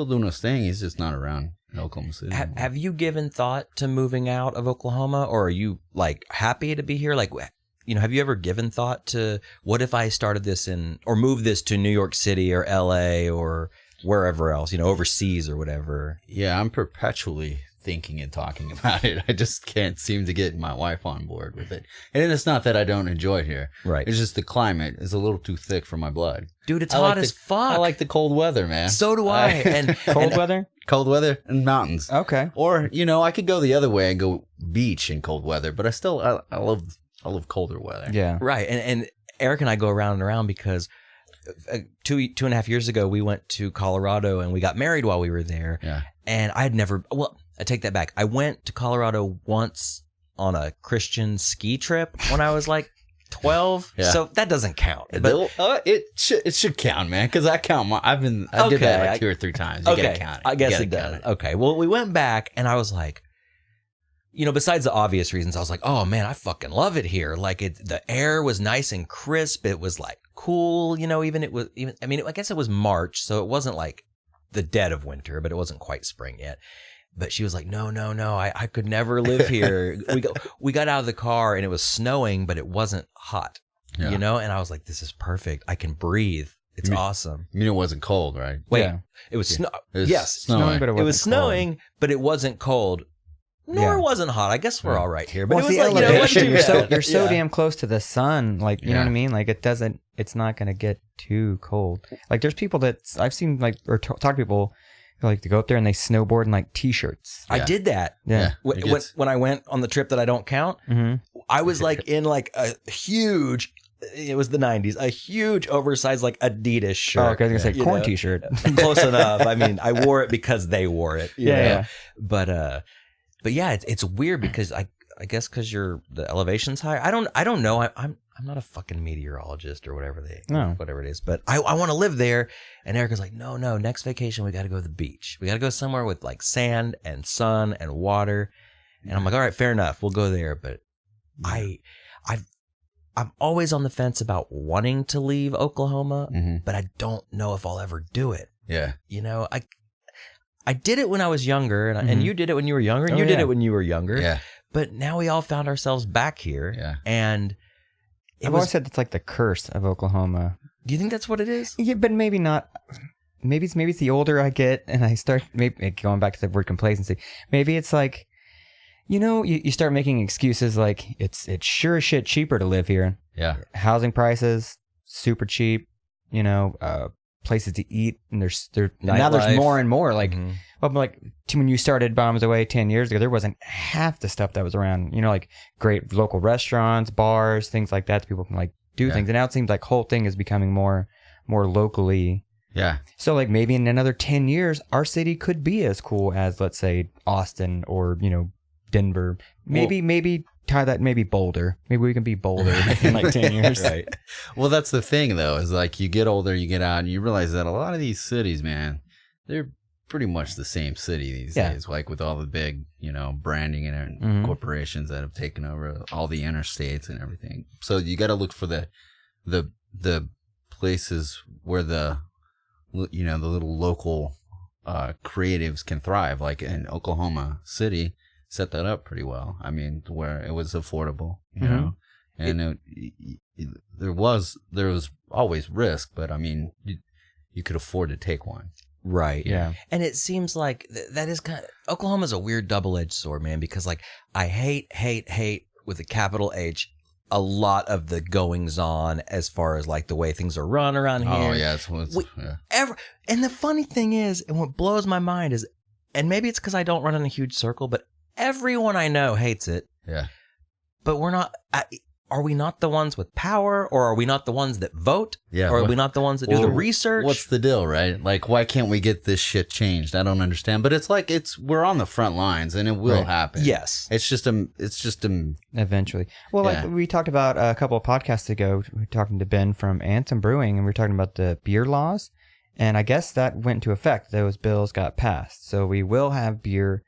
doing his thing. He's just not around in Oklahoma City. Have you given thought to moving out of Oklahoma, or are you like happy to be here? Like, have you ever given thought to what if I started this or moved this to New York City or LA or wherever else, overseas or whatever? Yeah, I'm perpetually thinking and talking about it. I just can't seem to get my wife on board with it. And it's not that I don't enjoy it here. Right. It's just the climate is a little too thick for my blood. Dude, it's hot as fuck. I like the cold weather, man. So do I. And Cold weather? Cold weather and mountains. Okay. Or, I could go the other way and go beach in cold weather, but I love colder weather. Yeah. Right. And Eric and I go around and around because 2.5 years ago, we went to Colorado and we got married while we were there. Yeah. And I take that back. I went to Colorado once on a Christian ski trip when I was like 12. Yeah. So that doesn't count. But it should count, man, because I count. I did that like 2 or 3 times. You gotta count it. I guess it does. Okay. Well, we went back and I was like, besides the obvious reasons, I was like, oh man, I fucking love it here. Like the air was nice and crisp. It was like cool, I guess it was March, so it wasn't like the dead of winter, but it wasn't quite spring yet. But she was like, no, I could never live here. We got out of the car and it was snowing, but it wasn't hot, and I was like, this is perfect. I can breathe. It's awesome. I mean, it wasn't cold, right? Wait, it was snow. Yes, snowing, but it was snowing, but it wasn't cold. Nor wasn't hot. I guess we're all right here. But well, it was the like, elevation. You're so damn close to the sun. Like, you know what I mean? Like, it's not going to get too cold. Like, there's people that I've seen, like, or talk to people who like to go up there and they snowboard in like t-shirts. I did that. Yeah. When I went on the trip that I don't count, I was like in like a huge, it was the 90s, a huge oversized like Adidas shirt. Oh, okay. I was going to say corn t-shirt. Close enough. I mean, I wore it because they wore it. Yeah. But yeah, it's weird because I guess because the elevation's high. I don't know. I'm not a fucking meteorologist or whatever it is. But I want to live there. And Erica's like, no. Next vacation we got to go to the beach. We got to go somewhere with like sand and sun and water. And I'm like, all right, fair enough. We'll go there. But I'm always on the fence about wanting to leave Oklahoma, but I don't know if I'll ever do it. Yeah. I did it when I was younger, and you did it when you were younger, and you did it when you were younger. Yeah. But now we all found ourselves back here. Yeah. And I've always said it's like the curse of Oklahoma. Do you think that's what it is? Yeah, but maybe not. Maybe it's the older I get and I start maybe going back to the word complacency. Maybe it's like, you start making excuses like it's sure as shit cheaper to live here. Yeah. Housing prices super cheap. Places to eat, and now there's more and more. Like, when you started Bombs Away 10 years ago, there wasn't half the stuff that was around. Like great local restaurants, bars, things like that. People can like do things, and now it seems like whole thing is becoming more locally. Yeah. So like maybe in another 10 years, our city could be as cool as, let's say, Austin or Denver. Maybe tie that Boulder. Maybe we can be Boulder in like 10 years. Right. Well, that's the thing, though, is like you get older, you get out, and you realize that a lot of these cities, man, they're pretty much the same city these days, like with all the big, branding and corporations that have taken over all the interstates and everything. So you got to look for the places where the little local creatives can thrive, like in Oklahoma City. Set that up pretty well. I mean, where it was affordable, and there was always risk, but I mean, you could afford to take one. Right. Yeah. And it seems like that is Oklahoma's a weird double-edged sword, man, because like I hate with a capital H a lot of the goings on as far as like the way things are run around here. Oh yeah, And the funny thing is, and what blows my mind is, and maybe it's because I don't run in a huge circle, but everyone I know hates it. Yeah. But we're not. Are we not the ones with power, or are we not the ones that vote? Yeah. Or are we not the ones that do the research? What's the deal, right? Like, why can't we get this shit changed? I don't understand. But it's like we're on the front lines, and it will happen. Yes. It's just Eventually. Well, Yeah. like we talked about a couple of podcasts ago, we were talking to Ben from Anthem Brewing, and we were talking about the beer laws. And I guess that went into effect. Those bills got passed. So we will have beer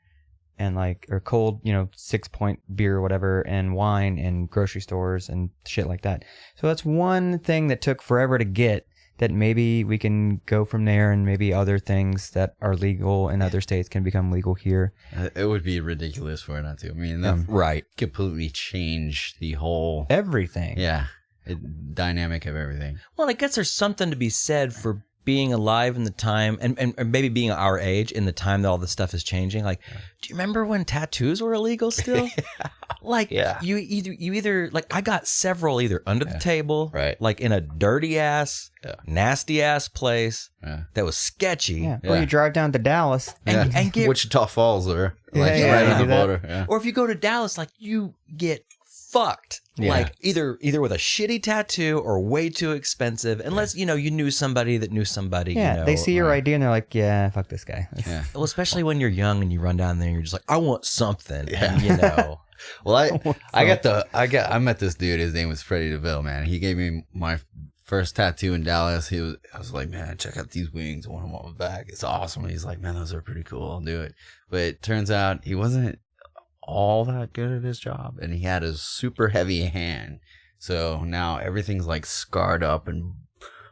and or cold, 6-point beer or whatever, and wine in grocery stores and shit like that. So that's one thing that took forever to get, that maybe we can go from there, and maybe other things that are legal in other states can become legal here. it would be ridiculous for it not to. I mean, that right. completely change the whole Everything. dynamic of everything. Well, I guess there's something to be said for being alive in the time, and maybe being our age in the time that all this stuff is changing. Like, do you remember when tattoos were illegal still? You either I got several either under the table, right, like in a dirty ass, nasty ass place that was sketchy. Yeah. Or you drive down to Dallas and get Wichita Falls, or Yeah, right on the that. border. Yeah. or if you go to Dallas, you get fucked. Yeah. Like either with a shitty tattoo or way too expensive, unless you knew somebody that knew somebody. Yeah, they see your ID and they're like, yeah, fuck this guy. Yeah. Well, especially when you're young and you run down there and you're just like, I want something. And Well, I met this dude. His name was Freddie DeVille, man. He gave me my first tattoo in Dallas. I was like, man, check out these wings. I want them on my back. It's awesome. And he's like, man, those are pretty cool. I'll do it. But it turns out he wasn't all that good at his job, and he had a super heavy hand. So now everything's like scarred up and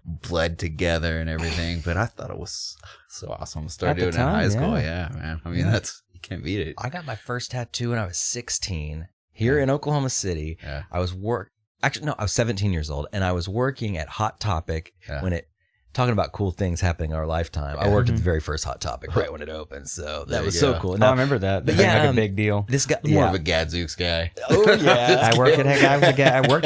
bled together and everything. But I thought it was so awesome. Started doing it in high school. Yeah, man. I mean, you can't beat it. I got my first tattoo when I was 16 here in Oklahoma City. Yeah. I was 17 years old, and I was working at Hot Topic when talking about cool things happening in our lifetime. I worked at the very first Hot Topic right when it opened, so that was so cool. I remember that. But Like a big deal. This guy, More of a Gadzooks guy. Oh yeah, I worked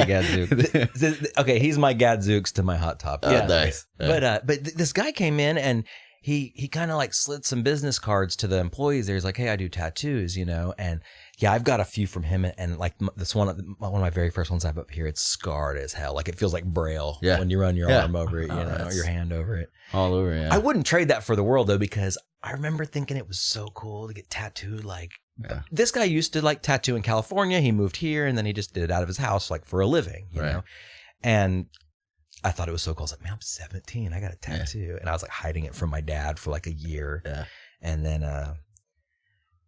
at Gadzooks. Okay, he's my Gadzooks to my Hot Topic. Yeah, nice. But this guy came in and he kind of slid some business cards to the employees there. He's like, hey, I do tattoos, and I've got a few from him, and this one of my very first ones I have up here, it's scarred as hell. Like, it feels like Braille when you run your arm over it, or your hand over it. All over, yeah. I wouldn't trade that for the world, though, because I remember thinking it was so cool to get tattooed. This guy used to tattoo in California. He moved here, and then he just did it out of his house, for a living, you know? And I thought it was so cool. I was like, man, I'm 17. I got a tattoo. And I was hiding it from my dad for a year. Yeah. And then,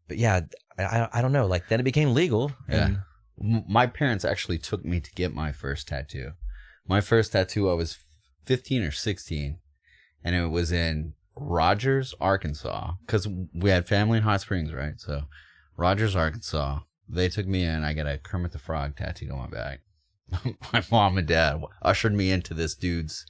but yeah, I don't know. Then it became legal. And My parents actually took me to get my first tattoo. My first tattoo, I was 15 or 16. And it was in Rogers, Arkansas. Because we had family in Hot Springs, right? So Rogers, Arkansas. They took me in. I got a Kermit the Frog tattooed on my back. My mom and dad ushered me into this dude's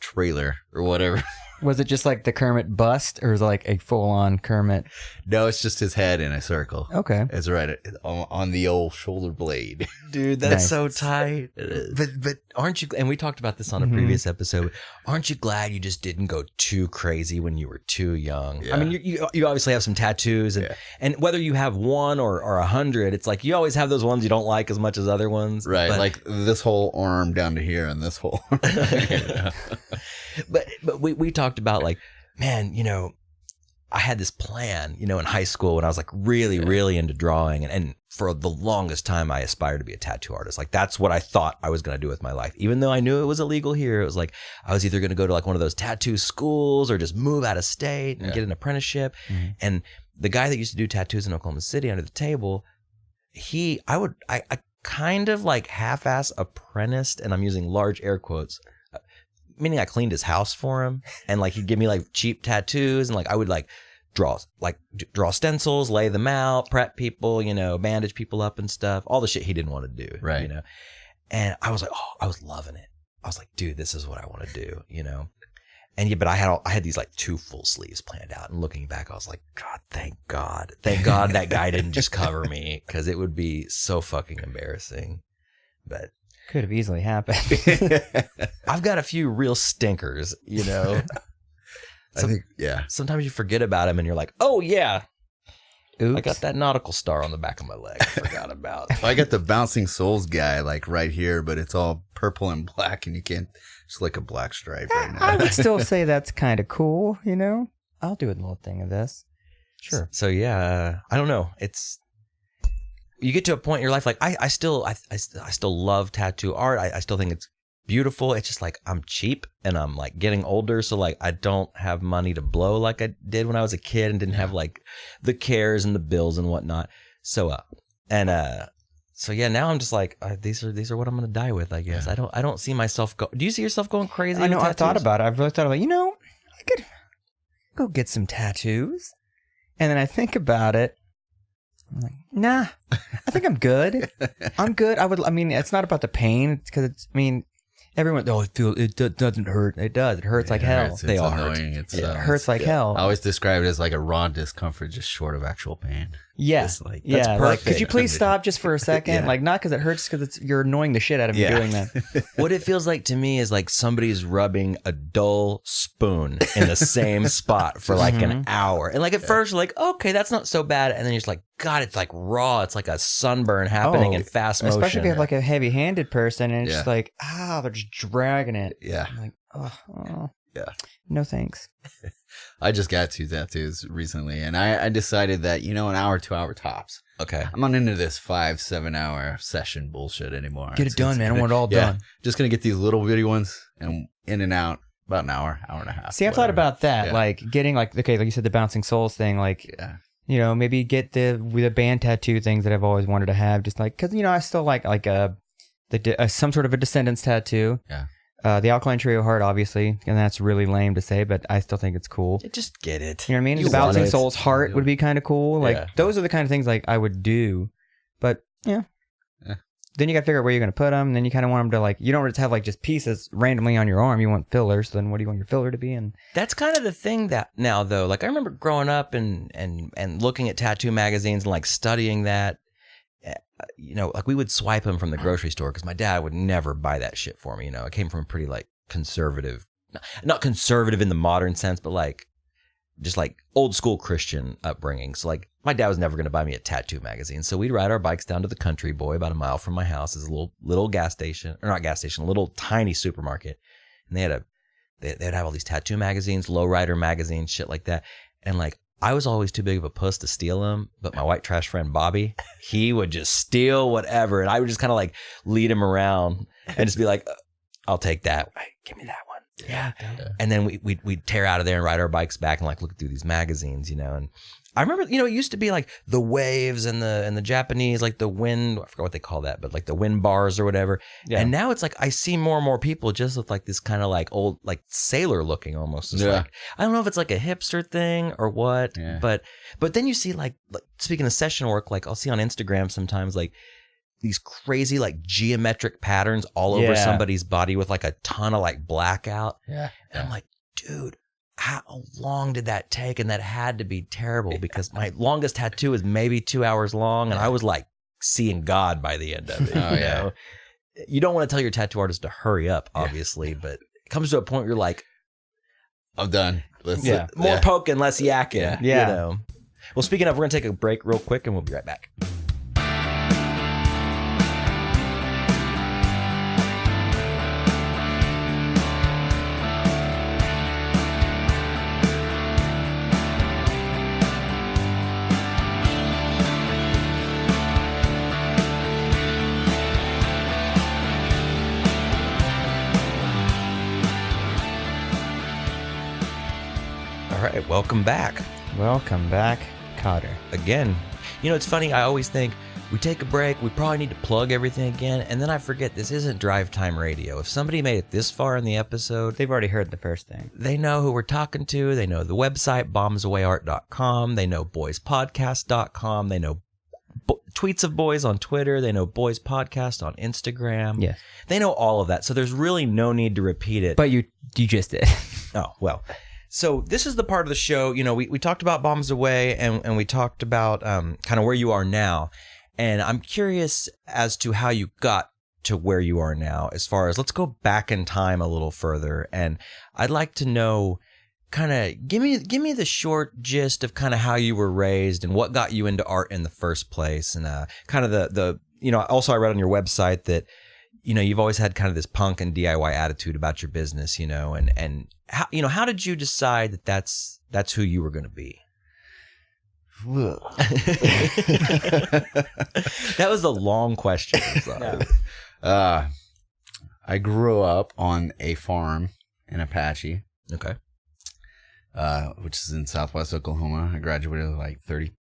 trailer or whatever. Was it just the Kermit bust, or was it a full-on Kermit? No, it's just his head in a circle. Okay. It's right on the old shoulder blade. Dude, that's so tight. It is. But aren't you, and we talked about this on a previous episode, aren't you glad you just didn't go too crazy when you were too young? Yeah. I mean, you obviously have some tattoos, and whether you have one or 100, it's you always have those ones you don't like as much as other ones. Right, like this whole arm down to here and this whole arm. But we talked about man, I had this plan, in high school when I was really, really into drawing. And for the longest time, I aspired to be a tattoo artist. That's what I thought I was going to do with my life. Even though I knew it was illegal here, it was I was either going to go to one of those tattoo schools or just move out of state and get an apprenticeship. Mm-hmm. And the guy that used to do tattoos in Oklahoma City under the table, I kind of half-ass apprenticed, and I'm using large air quotes, meaning I cleaned his house for him, and he'd give me cheap tattoos, and I would draw stencils, lay them out, prep people, bandage people up and stuff, all the shit he didn't want to do, right? And I was I was loving it. I was dude, this is what I want to do, And but I had these 2 full sleeves planned out, and looking back, I was God, thank God that guy didn't just cover me, because it would be so fucking embarrassing. but Could have easily happened. I've got a few real stinkers, you know. I think, yeah. Sometimes you forget about them and you're like, oh yeah, Oops. I got that nautical star on the back of my leg. I forgot about. I got the Bouncing Souls guy like right here, but it's all purple and black, and you can't. It's like a black stripe right now. I would still say that's kind of cool, you know? I'll do a little thing of this. Sure. So yeah, I don't know. It's you get to a point in your life like I still love tattoo art. I still think it's beautiful. It's just like I'm cheap and I'm like getting older, so like I don't have money to blow like I did when I was a kid and didn't have like the cares and the bills and whatnot. So so yeah, now I'm just like these are what I'm gonna die with, I guess. Yeah. I don't see myself go. Do you see yourself going crazy? I know. with I've thought tattoos? about it. I've really thought about, you know, I could go get some tattoos. And then I think about it. I'm like, nah, I think I'm good. I'm good. I mean, it's not about the pain. It's because everyone, it doesn't hurt. It does. It hurts like hell. It's They all hurt. annoying. It's, It hurts like hell. I always describe it as like a raw discomfort, just short of actual pain. Yeah. It's like, Yeah. That's Like, could perfect. you please stop just for a second? Yeah. Like, not because it hurts, because you're annoying the shit out of me Yeah. doing that. What it feels like to me is like somebody's rubbing a dull spoon in the same spot for like an hour. And like at first you're like, okay, that's not so bad. And then you're just like, God, it's like raw. It's like a sunburn happening in fast motion. Especially if you have like a heavy-handed person and it's Yeah. just like, they're just dragging it. Yeah. I'm like, oh, Yeah. no thanks. I just got 2 tattoos recently, and I decided that, you know, an hour, 2 hour tops. Okay. I'm not into this 5-7 hour session bullshit anymore. Get it done, man. I want it all yeah, done. Just gonna get these little bitty ones and in and out about an hour and a half. See, I've thought whatever. about that, Yeah. like getting like, okay, like you said, the Bouncing Souls thing, like, Yeah. you know, maybe get the band tattoo things that I've always wanted to have, just like, because, you know, I still like some sort of a Descendants tattoo. Yeah. The Alkaline Trio heart, obviously, and that's really lame to say, but I still think it's cool. Just get it. You know what I mean? You The Bouncing want it. Souls heart would be kind of cool. Like, Yeah. those are the kind of things like I would do, but yeah. Yeah. Then you got to figure out where you're going to put them. And then you kind of want them to like, you don't just have like just pieces randomly on your arm. You want fillers. So then what do you want your filler to be? And That's kind of the thing that now though, like I remember growing up and looking at tattoo magazines and like studying that, you know, like we would swipe them from the grocery store because my dad would never buy that shit for me. You know, I came from a pretty like conservative, not conservative in the modern sense, but like just like old school Christian upbringing. So like my dad was never going to buy me a tattoo magazine. So we'd ride our bikes down to the Country Boy about a mile from my house. There's a little gas station, or not gas station, a little tiny supermarket. And they'd have all these tattoo magazines, lowrider magazines, shit like that. And like, I was always too big of a puss to steal them, but my white trash friend Bobby, he would just steal whatever. And I would just kind of like lead him around and just be like, I'll take that. Hey, give me that one. Yeah. And then we'd tear out of there and ride our bikes back and like look through these magazines, you know. And I remember, you know, it used to be like the waves and the Japanese, like the wind, I forgot what they call that, but like the wind bars or whatever. Yeah. And now it's like I see more and more people just with like this kind of like old, like sailor looking almost. It's Yeah. like, I don't know if it's like a hipster thing or what, Yeah. but then you see like speaking of session work, like I'll see on Instagram sometimes like these crazy like geometric patterns all over Yeah. somebody's body with like a ton of like blackout. Yeah. And I'm like, dude, how long did that take? And that had to be terrible because my longest tattoo is maybe 2 hours long. And I was like seeing God by the end of it. Oh, you yeah. know? You don't want to tell your tattoo artist to hurry up, obviously, but it comes to a point where you're like, I'm done. Let's more poking, less yakking. Yeah. You know? Well, speaking of, we're going to take a break real quick and we'll be right back. All right, welcome back. welcome back, Cotter. Again, you know, it's funny. I always think we take a break. We probably need to plug everything again. And then I forget this isn't drive time radio. If somebody made it this far in the episode, They've already heard the first thing. they know who we're talking to. They know the website, bombsawayart.com. They know boyspodcast.com. They know tweets of boys on Twitter. They know boys podcast on Instagram. Yes. They know all of that. So there's really no need to repeat it. But you just did. Oh, well. So this is the part of the show, you know, we talked about Bombs Away and we talked about kind of where you are now. And I'm curious as to how you got to where you are now, as far as let's go back in time a little further, and I'd like to know, kind of give me the short gist of kind of how you were raised and what got you into art in the first place, and kind of the also I read on your website that you've always had kind of this punk and DIY attitude about your business, and how did you decide that that's who you were going to be? That was a long question. I grew up on a farm in Apache, Okay. Which is in Southwest Oklahoma. I graduated with like 30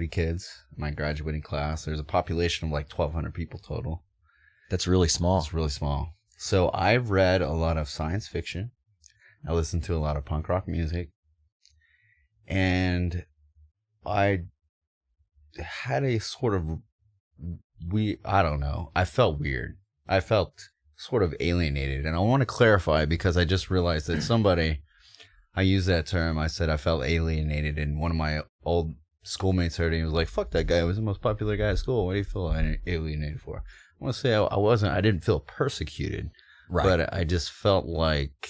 kids in my graduating class. There's a population of like 1,200 people total. That's really small. It's really small. So I've read a lot of science fiction. I listened to a lot of punk rock music. And I had a sort of I don't know. I felt weird. I felt sort of alienated. And I want to clarify because I just realized that somebody, I used that term. I said I felt alienated, and one of my old schoolmates heard it and was like, fuck that guy. He was the most popular guy at school. What do you feel alienated for? I want to say I didn't feel persecuted. Right. But I just felt like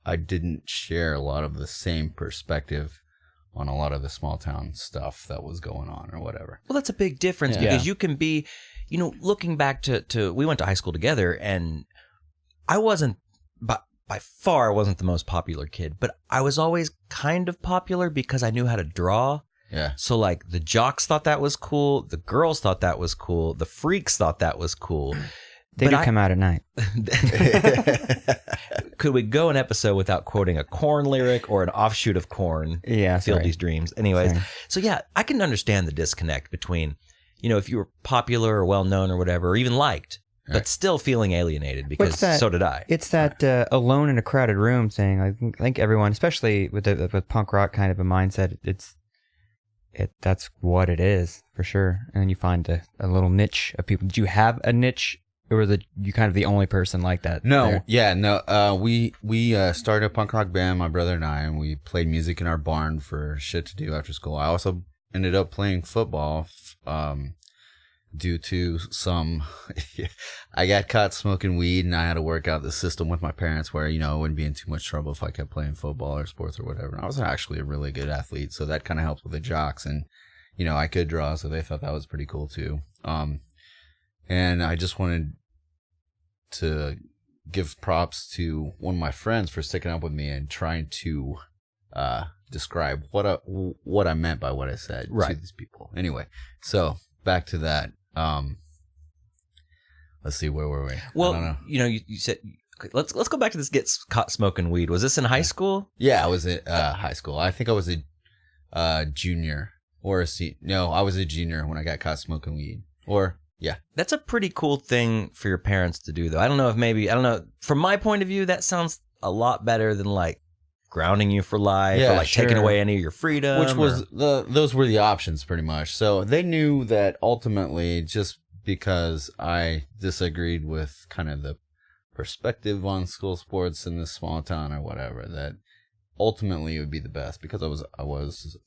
I didn't share a lot of the same perspective on a lot of the small town stuff that was going on or whatever. Well, that's a big difference because you can be, looking back to we went to high school together, and I wasn't, by far, I wasn't the most popular kid, but I was always kind of popular because I knew how to draw. Yeah. So like the jocks thought that was cool, the girls thought that was cool, the freaks thought that was cool. They do come out at night. Could we go an episode without quoting a Korn lyric or an offshoot of Korn? Yeah, Fieldy's Dreams. Anyways, Sorry. so yeah, I can understand the disconnect between, if you were popular or well known or whatever, or even liked, but still feeling alienated because so did I. It's that alone in a crowded room thing. I think everyone, especially with punk rock kind of a mindset, that's what it is for sure. And then you find a little niche of people. Did you have a niche? Or was you kind of the only person like that? No, there? yeah, no. We started a punk rock band, my brother and I, and we played music in our barn for shit to do after school. I also ended up playing football due to some... I got caught smoking weed, and I had to work out the system with my parents where, I wouldn't be in too much trouble if I kept playing football or sports or whatever. And I was actually a really good athlete, so that kind of helped with the jocks. And, I could draw, so they thought that was pretty cool, too. And I just wanted to give props to one of my friends for sticking up with me and trying to describe what I meant by what I said to these people. Anyway, so back to that. Let's see, where were we? Well, I don't know. You said let's go back to this get caught smoking weed. Was this in high school? Yeah, I was at high school. I think I was a junior or a senior. No, I was a junior when I got caught smoking weed. Yeah. That's a pretty cool thing for your parents to do, though. I don't know. From my point of view, that sounds a lot better than like grounding you for life or like taking away any of your freedom. Which was those were the options pretty much. So they knew that ultimately, just because I disagreed with kind of the perspective on school sports in this small town or whatever, that ultimately it would be the best because I was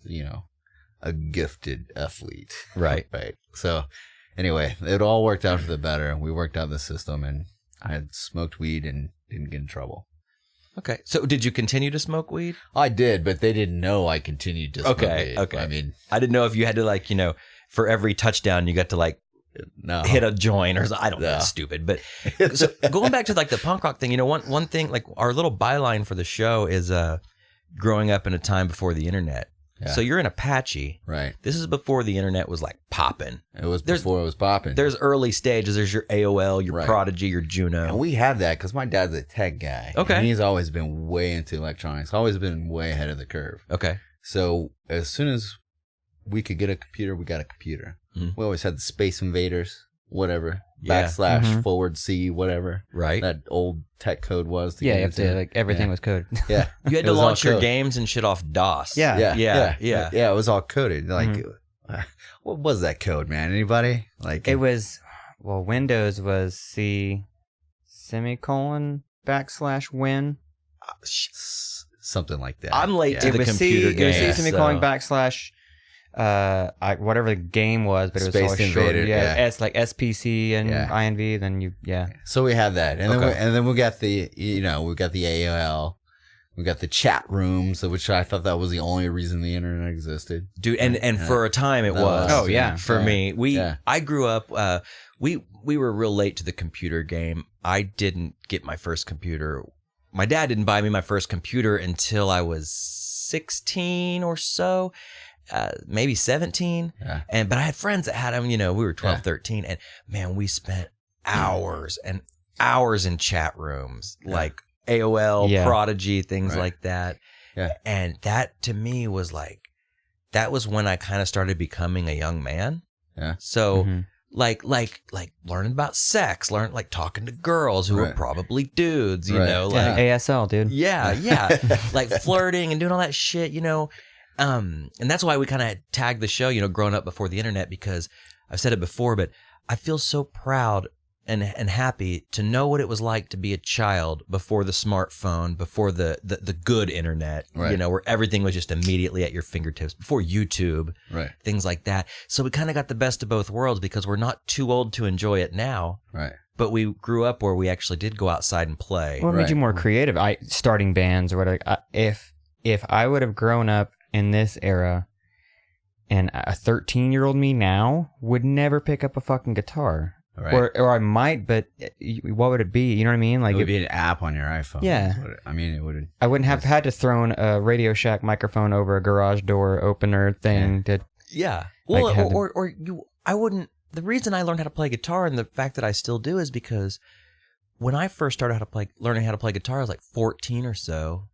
a gifted athlete. Right. Right. So anyway, it all worked out for the better. We worked out the system, and I had smoked weed and didn't get in trouble. Okay. So did you continue to smoke weed? I did, but they didn't know I continued to smoke weed. Okay. I mean, I didn't know if you had to for every touchdown you got to hit a joint or I don't know, that's stupid. But so going back to the punk rock thing, one thing, our little byline for the show is growing up in a time before the internet. Yeah. So you're in Apache. Right. This is before the internet was popping. It was before it was popping. There's early stages. There's your AOL, your Prodigy, your Juno. And we had that because my dad's a tech guy. Okay. And he's always been way into electronics. Always been way ahead of the curve. Okay. So as soon as we could get a computer, we got a computer. Mm-hmm. We always had the Space Invaders, whatever. / forward C, whatever. Right. That old tech code was. You have to, everything was coded. Yeah. You had to launch your games and shit off DOS. Yeah. It was all coded. What was that code, man? Anybody? It was, Windows was C /win. Something like that. I'm late to the computer game. It was C // whatever the game was, but it was Space all short. Invader, yeah. S like SPC and Yeah. INV. Then So we had that, and Okay. then we got the we got the AOL, we got the chat rooms, which I thought that was the only reason the internet existed. Dude, and for a time it That was. Oh, yeah. For me, Yeah. I grew up. We were real late to the computer game. I didn't get my first computer. My dad didn't buy me my first computer until I was 16 or so, maybe 17. Yeah. But I had friends that had them. We were 12, Yeah. 13, and man, we spent hours and hours in chat rooms like AOL, Yeah. Prodigy, things Right. like that. Yeah. And that to me was like, that was when I kind of started becoming a young man. Yeah. So Mhm. like learning about sex, like talking to girls who were Right. probably dudes, you Right. know, Yeah, like ASL, dude. yeah, like flirting and doing all that shit, and that's why we kind of tagged the show, growing up before the internet, because I've said it before, but I feel so proud and happy to know what it was like to be a child before the smartphone, before the good internet, Right. where everything was just immediately at your fingertips, before YouTube, Right. things like that. So we kind of got the best of both worlds because we're not too old to enjoy it now, Right. but we grew up where we actually did go outside and play. What made Right. you more creative? Starting bands or whatever. If I would have grown up in this era, and a 13-year-old me now would never pick up a fucking guitar, Right. or I might, but what would it be? You know what I mean? Like it would be an app on your iPhone. Yeah. is what it would. I wouldn't have had to throw a Radio Shack microphone over a garage door opener thing. Yeah. Like Well, having- I wouldn't. The reason I learned how to play guitar, and the fact that I still do, is because when I first started learning how to play guitar, I was like 14 or so.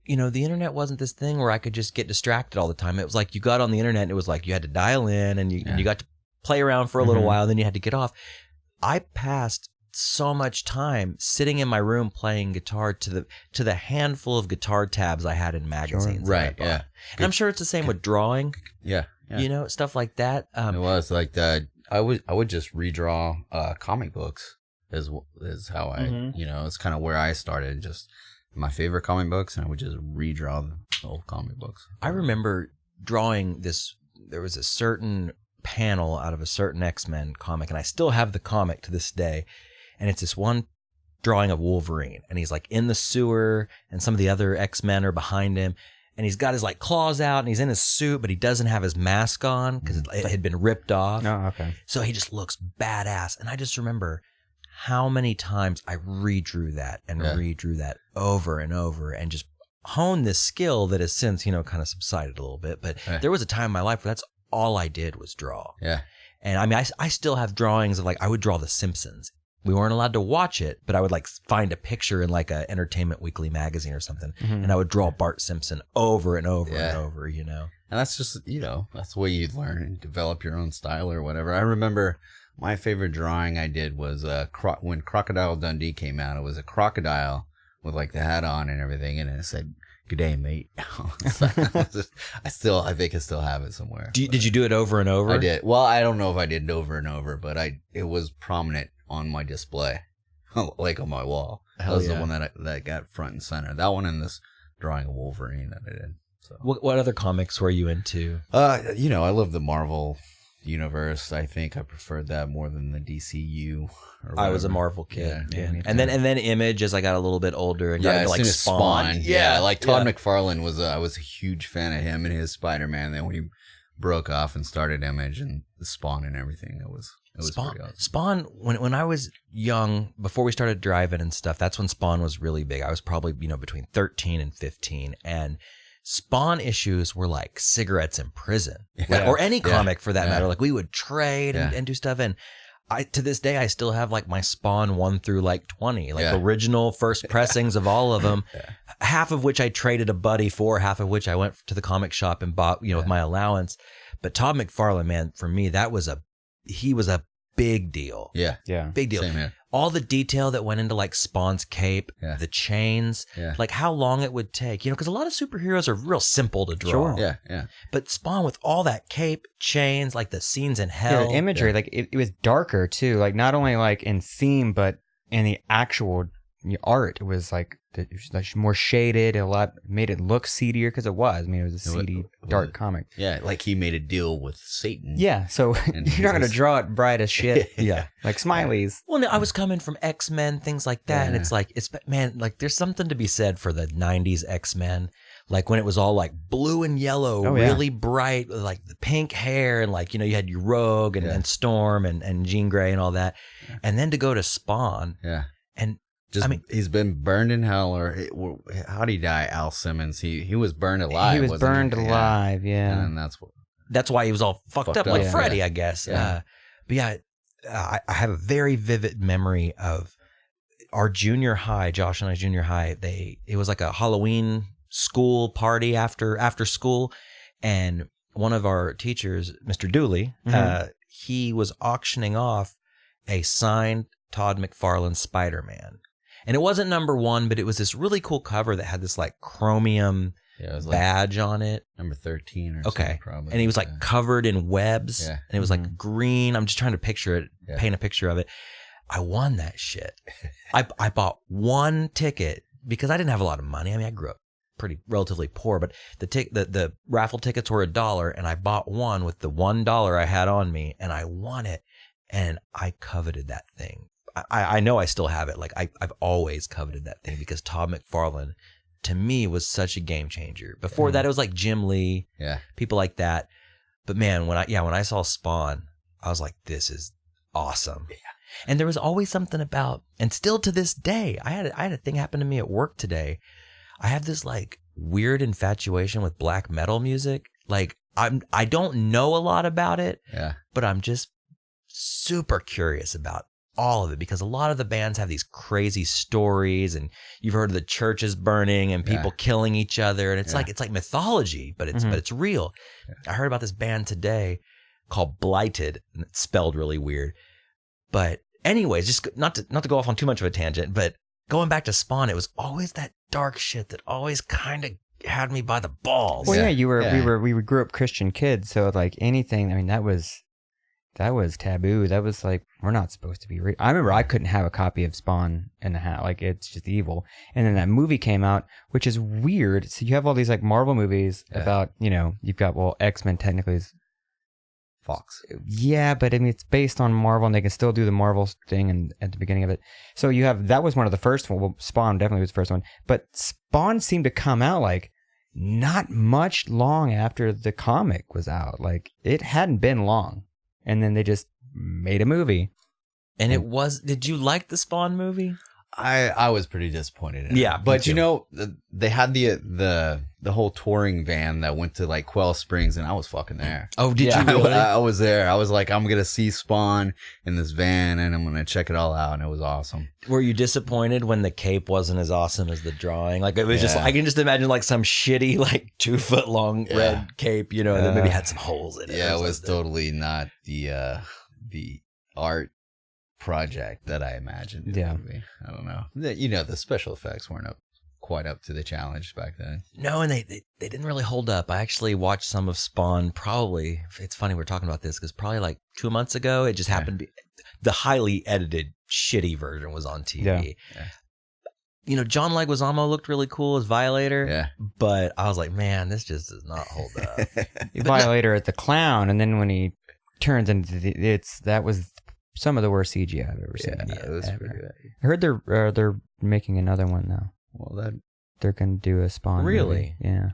The internet wasn't this thing where I could just get distracted all the time. It was like you got on the internet and it was like you had to dial in and you got to play around for a little Mhm. while, and then you had to get off. I passed so much time sitting in my room playing guitar to the handful of guitar tabs I had in magazines. that I Right. bought. Yeah. And I'm sure it's the same with drawing, Yeah. Yeah. stuff like that. It was like that. I would just redraw comic books is how I Mhm. it's kind of where I started, just my favorite comic books, and I would just redraw the old comic books. I remember drawing this. There was a certain panel out of a certain X-Men comic, and I still have the comic to this day. And it's this one drawing of Wolverine, and he's like in the sewer, and some of the other X-Men are behind him, and he's got his like claws out, and he's in his suit, but he doesn't have his mask on because it had been ripped off. Oh, okay. So he just looks badass. And I just remember how many times I redrew that and redrew that over and over, and just honed this skill that has since, kind of subsided a little bit. But there was a time in my life where that's all I did was draw. Yeah. And I mean, I still have drawings of like, I would draw The Simpsons. We weren't allowed to watch it, but I would like find a picture in like a Entertainment Weekly magazine or something. Mhm. And I would draw Bart Simpson over and over and Yeah. over, And that's just, that's the way you learn and develop your own style or whatever. I remember my favorite drawing I did was when Crocodile Dundee came out. It was a crocodile with like the hat on and everything, and it said, "Good day, mate." I think I still have it somewhere. Did you do it over and over? I did. Well, I don't know if I did it over and over, but it was prominent on my display, like on my wall. Hell that was yeah. the one that got front and center. That one and this drawing of Wolverine that I did. So, What other comics were you into? I love the Marvel universe. I think I preferred that more than the DCU. I was a Marvel kid, Yeah, man. And then Image as I got a little bit older and got Yeah, into as like soon as Spawn. Yeah, like Todd McFarlane was. I was a huge fan of him and his Spider-Man. Then when he broke off and started Image and the Spawn and everything, it was Spawn. pretty awesome. Spawn. When I was young, before we started driving and stuff, that's when Spawn was really big. I was probably between 13 and 15, and Spawn issues were like cigarettes in prison, or any comic for that matter. Like we would trade and do stuff. And to this day, I still have like my Spawn 1 through like 20, like original first pressings of all of them. Half of which I traded a buddy for, half of which I went to the comic shop and bought, with my allowance. But Todd McFarlane, man, for me, he was a big deal. Yeah, Big deal. Same here. All the detail that went into like Spawn's cape, the chains, like how long it would take, because a lot of superheroes are real simple to draw. Sure. Yeah. But Spawn with all that cape, chains, like the scenes in hell. The imagery, like it was darker too. Like not only like in theme, but in the actual art, it was like it was like more shaded, a lot made it look seedier because it was. I mean, it was a seedy, dark comic. Yeah, like he made a deal with Satan. Yeah, so you're not gonna draw it bright as shit. Yeah, like smileys. Well, no, I was coming from X-Men, things like that, and it's like like there's something to be said for the '90s X-Men. Like when it was all like blue and yellow, really bright, like the pink hair, and like, you know, you had your Rogue and Storm and Jean Grey and all that. Yeah. And then to go to Spawn. Yeah. And just, I mean, he's been burned in hell, or how did he die? Al Simmons. He was burned alive. He was burned alive, yeah. And that's why he was all fucked up like Freddy, I guess. Yeah. But yeah, I have a very vivid memory of our junior high, Josh and I junior high. It was like a Halloween school party after school, and one of our teachers, Mr. Dooley, he was auctioning off a signed Todd McFarlane Spider-Man, and it wasn't #1, but it was this really cool cover that had this like chromium badge on it, number 13 or something, probably. And he was like covered in webs, and it was like green. I'm just trying to picture it, paint a picture of it. I won that shit. I bought one ticket because I didn't have a lot of money. I mean, I grew up relatively poor, but the raffle tickets were $1, and I bought one with the $1 I had on me, and I won it, and I coveted that thing. I know I still have it. Like I've always coveted that thing because Todd McFarlane to me was such a game changer. Before that, it was like Jim Lee, people like that. But man, when I saw Spawn, I was like, this is awesome. Yeah. And there was always something about, and still to this day, I had a thing happen to me at work today. I have this like weird infatuation with black metal music. Like I don't know a lot about it, but I'm just super curious about all of it because a lot of the bands have these crazy stories, and you've heard of the churches burning and people killing each other, and it's like mythology, but it's real. I heard about this band today called Blighted, and it's spelled really weird. But anyways, just not to go off on too much of a tangent, but going back to Spawn, it was always that dark shit that always kind of had me by the balls. Well, we grew up Christian kids, so like anything, I mean, that was taboo. That was like, we're not supposed to be I remember I couldn't have a copy of Spawn in the house. Like, it's just evil. And then that movie came out, which is weird. So you have all these like Marvel movies about, you know, you've got, X-Men technically is Fox. Yeah, but I mean, it's based on Marvel, and they can still do the Marvel thing at the beginning of it. So you have, that was one of the first one. Well, Spawn definitely was the first one. But Spawn seemed to come out like not much long after the comic was out. Like, it hadn't been long. And then they just made a movie. And it was, did you like the Spawn movie? I was pretty disappointed in it. But you know, they had the whole touring van that went to like Quell Springs, and I was fucking there. Oh, did you really? I was there. I was like, I'm gonna see Spawn in this van, and I'm gonna check it all out, and it was awesome. Were you disappointed when the cape wasn't as awesome as the drawing? Like, it was just, I can just imagine like some shitty like 2 foot long red cape, you know, and then maybe had some holes in it. Yeah, it was totally not the art project that I imagined. I don't know. You know, the special effects weren't quite up to the challenge back then. No, and they didn't really hold up. I actually watched some of Spawn. Probably, it's funny we're talking about this because probably like 2 months ago, it just happened to be the highly edited, shitty version was on TV. Yeah. You know, John Leguizamo looked really cool as Violator, but I was like, man, this just does not hold up. Violator at the clown, and then when he turns into that was some of the worst CGI I've ever seen. Yeah, it was pretty bad. I heard they're making another one now. Well, they're gonna do a Spawn movie. Yeah.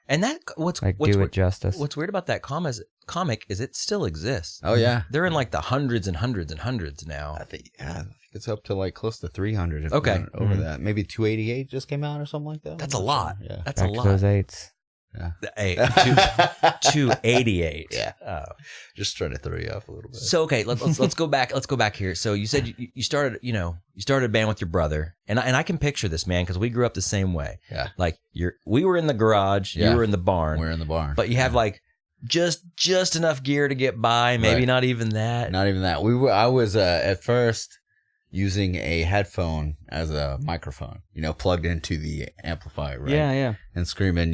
And that what's do it justice. What's weird about that comic is it still exists. Oh yeah, they're in like the hundreds and hundreds and hundreds now. I think it's up to like close to 300. Okay, over that. Maybe 288 just came out or something like that. That's a lot. Yeah, that's Back a lot. To those eights. Yeah. Hey, 288. Yeah. Just trying to throw you off a little bit. So okay, let's go back. Let's go back here. So you said you started a band with your brother, and I can picture this, man, because we grew up the same way. Yeah. Like we were in the garage, you were in the barn. We're in the barn. But you have like just enough gear to get by, maybe not even that. Not even that. I was at first using a headphone as a microphone, plugged into the amplifier, right? Yeah. And screaming,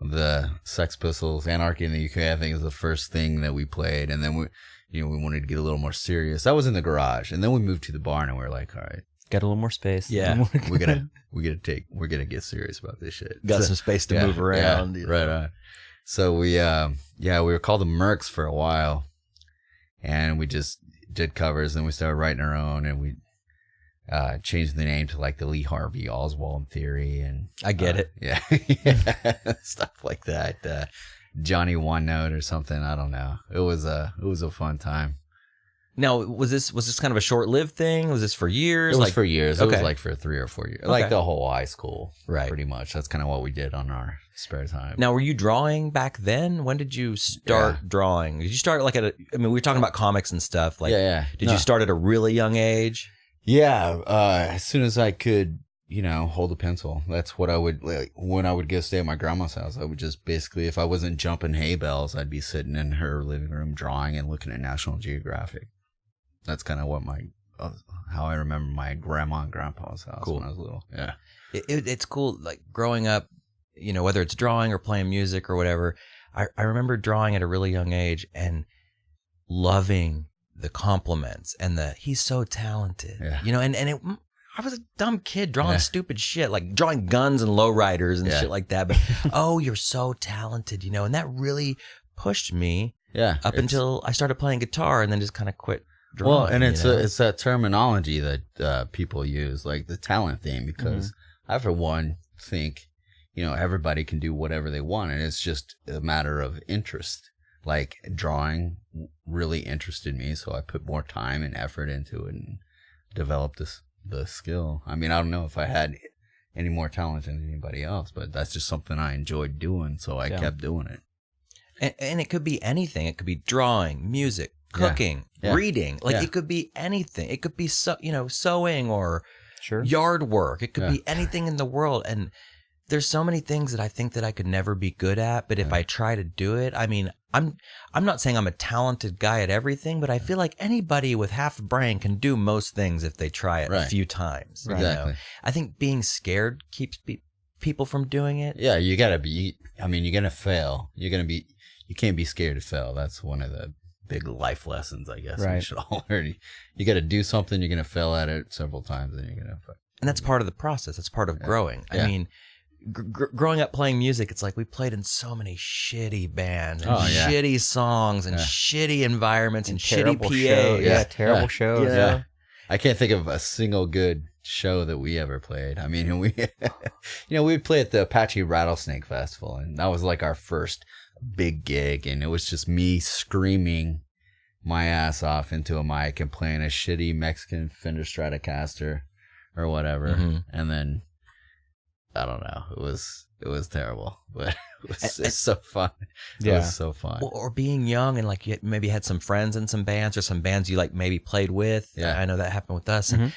the Sex Pistols, Anarchy in the UK, I think is the first thing that we played. And then we wanted to get a little more serious. That was in the garage. And then we moved to the barn and we were like, all right, Got a little more space. Yeah. we're gonna get serious about this shit. Got some space to move around. Yeah, right on. So we were called the Mercs for a while, and we just did covers, and we started writing our own, and we changed the name to like the Lee Harvey Oswald Theory, and I get it. Yeah, stuff like that. Johnny One Note or something. I don't know. It was a fun time. Now, was this kind of a short-lived thing? Was this for years? It was for years. Okay. It was like for 3 or 4 years. Okay. Like the whole high school. Right. Pretty much. That's kind of what we did on our spare time. Now, were you drawing back then? When did you start drawing? Did you start like we were talking about comics and stuff. Like, yeah. Did you start at a really young age? Yeah. As soon as I could, hold a pencil. That's what I would, like, when I would go stay at my grandma's house. I would just basically, if I wasn't jumping hay bales, I'd be sitting in her living room drawing and looking at National Geographic. That's kind of what how I remember my grandma and grandpa's house when I was little. Yeah. It's cool. Like growing up, whether it's drawing or playing music or whatever, I remember drawing at a really young age and loving the compliments and he's so talented, I was a dumb kid drawing stupid shit, like drawing guns and lowriders and shit like that. But, you're so talented, and that really pushed me until I started playing guitar and then just kind of quit. Drawing, well, and it's that terminology that people use, like the talent thing, because I, for one, think, everybody can do whatever they want, and it's just a matter of interest. Like drawing really interested me, so I put more time and effort into it and developed the skill. I mean, I don't know if I had any more talent than anybody else, but that's just something I enjoyed doing, so I kept doing it. And it could be anything. It could be drawing, music, cooking, reading. Like it could be anything. It could be sewing or yard work. It could be anything in the world. And there's so many things that I think that I could never be good at, but if I try to do it, I mean, I'm not saying I'm a talented guy at everything, but I feel like anybody with half a brain can do most things if they try it a few times. Exactly. I think being scared keeps people from doing it. Yeah, you're going to fail. You can't be scared to fail. That's one of the big life lessons, I guess. We should all learn. You got to do something. You're going to fail at it several times, and you're going to. And that's part of the process. That's part of growing. I mean, growing up playing music, it's like we played in so many shitty bands and shitty songs and shitty environments and shitty PA. Shows. Terrible shows. Yeah. I can't think of a single good show that we ever played. I mean, we'd play at the Apache Rattlesnake Festival, and that was like our first big gig, and it was just me screaming my ass off into a mic and playing a shitty Mexican Fender Stratocaster or whatever, and then I don't know, it was terrible, but it's so fun. It was so fun. Or being young and like you maybe had some friends in some bands or some bands you like maybe played with. I know that happened with us. And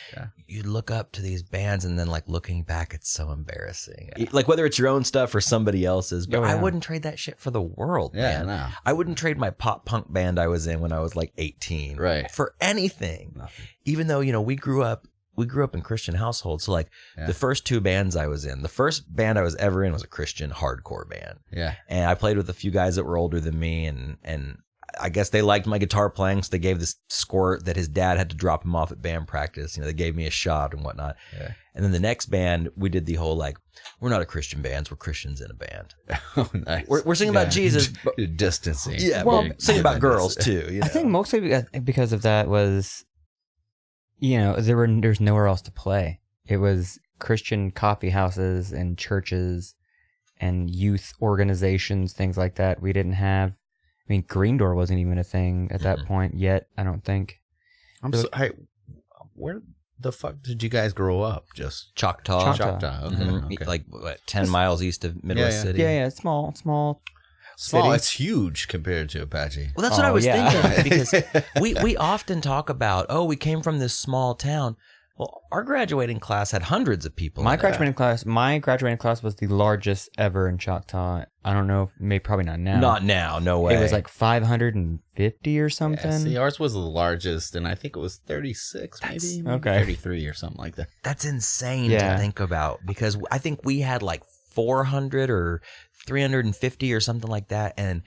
you look up to these bands and then like looking back, it's so embarrassing. Like whether it's your own stuff or somebody else's, but I wouldn't trade that shit for the world, man. No. I wouldn't trade my pop punk band I was in when I was like 18 for anything. Nothing. Even though, we grew up in Christian households. So like the first 2 bands I was in, the first band I was ever in was a Christian hardcore band. Yeah. And I played with a few guys that were older than me and I guess they liked my guitar playing. So they gave this squirt that his dad had to drop him off at band practice. They gave me a shot and whatnot. Yeah. And then the next band, we did the whole like, we're not a Christian band. We're Christians in a band. Oh, nice. We're singing about Jesus. But, distancing. Yeah. Well, singing about girls too. I think mostly because of that was, there's nowhere else to play. It was Christian coffee houses and churches and youth organizations, things like that. We didn't have. I mean, Green Door wasn't even a thing at that point yet. I don't think. Where the fuck did you guys grow up? Just Choctaw. Okay. Like 10 miles east of Midwest City. Yeah, small. Small. It's huge compared to Apache. Well, that's what I was thinking because we often talk about, we came from this small town. Well, our graduating class had hundreds of people. My graduating class was the largest ever in Choctaw. I don't know, probably not now. Not now, no way. It was like 550 or something. Yeah, see, ours was the largest, and I think it was 36, maybe 33 or something like that. That's insane to think about because I think we had like 400 or 350 or something like that, and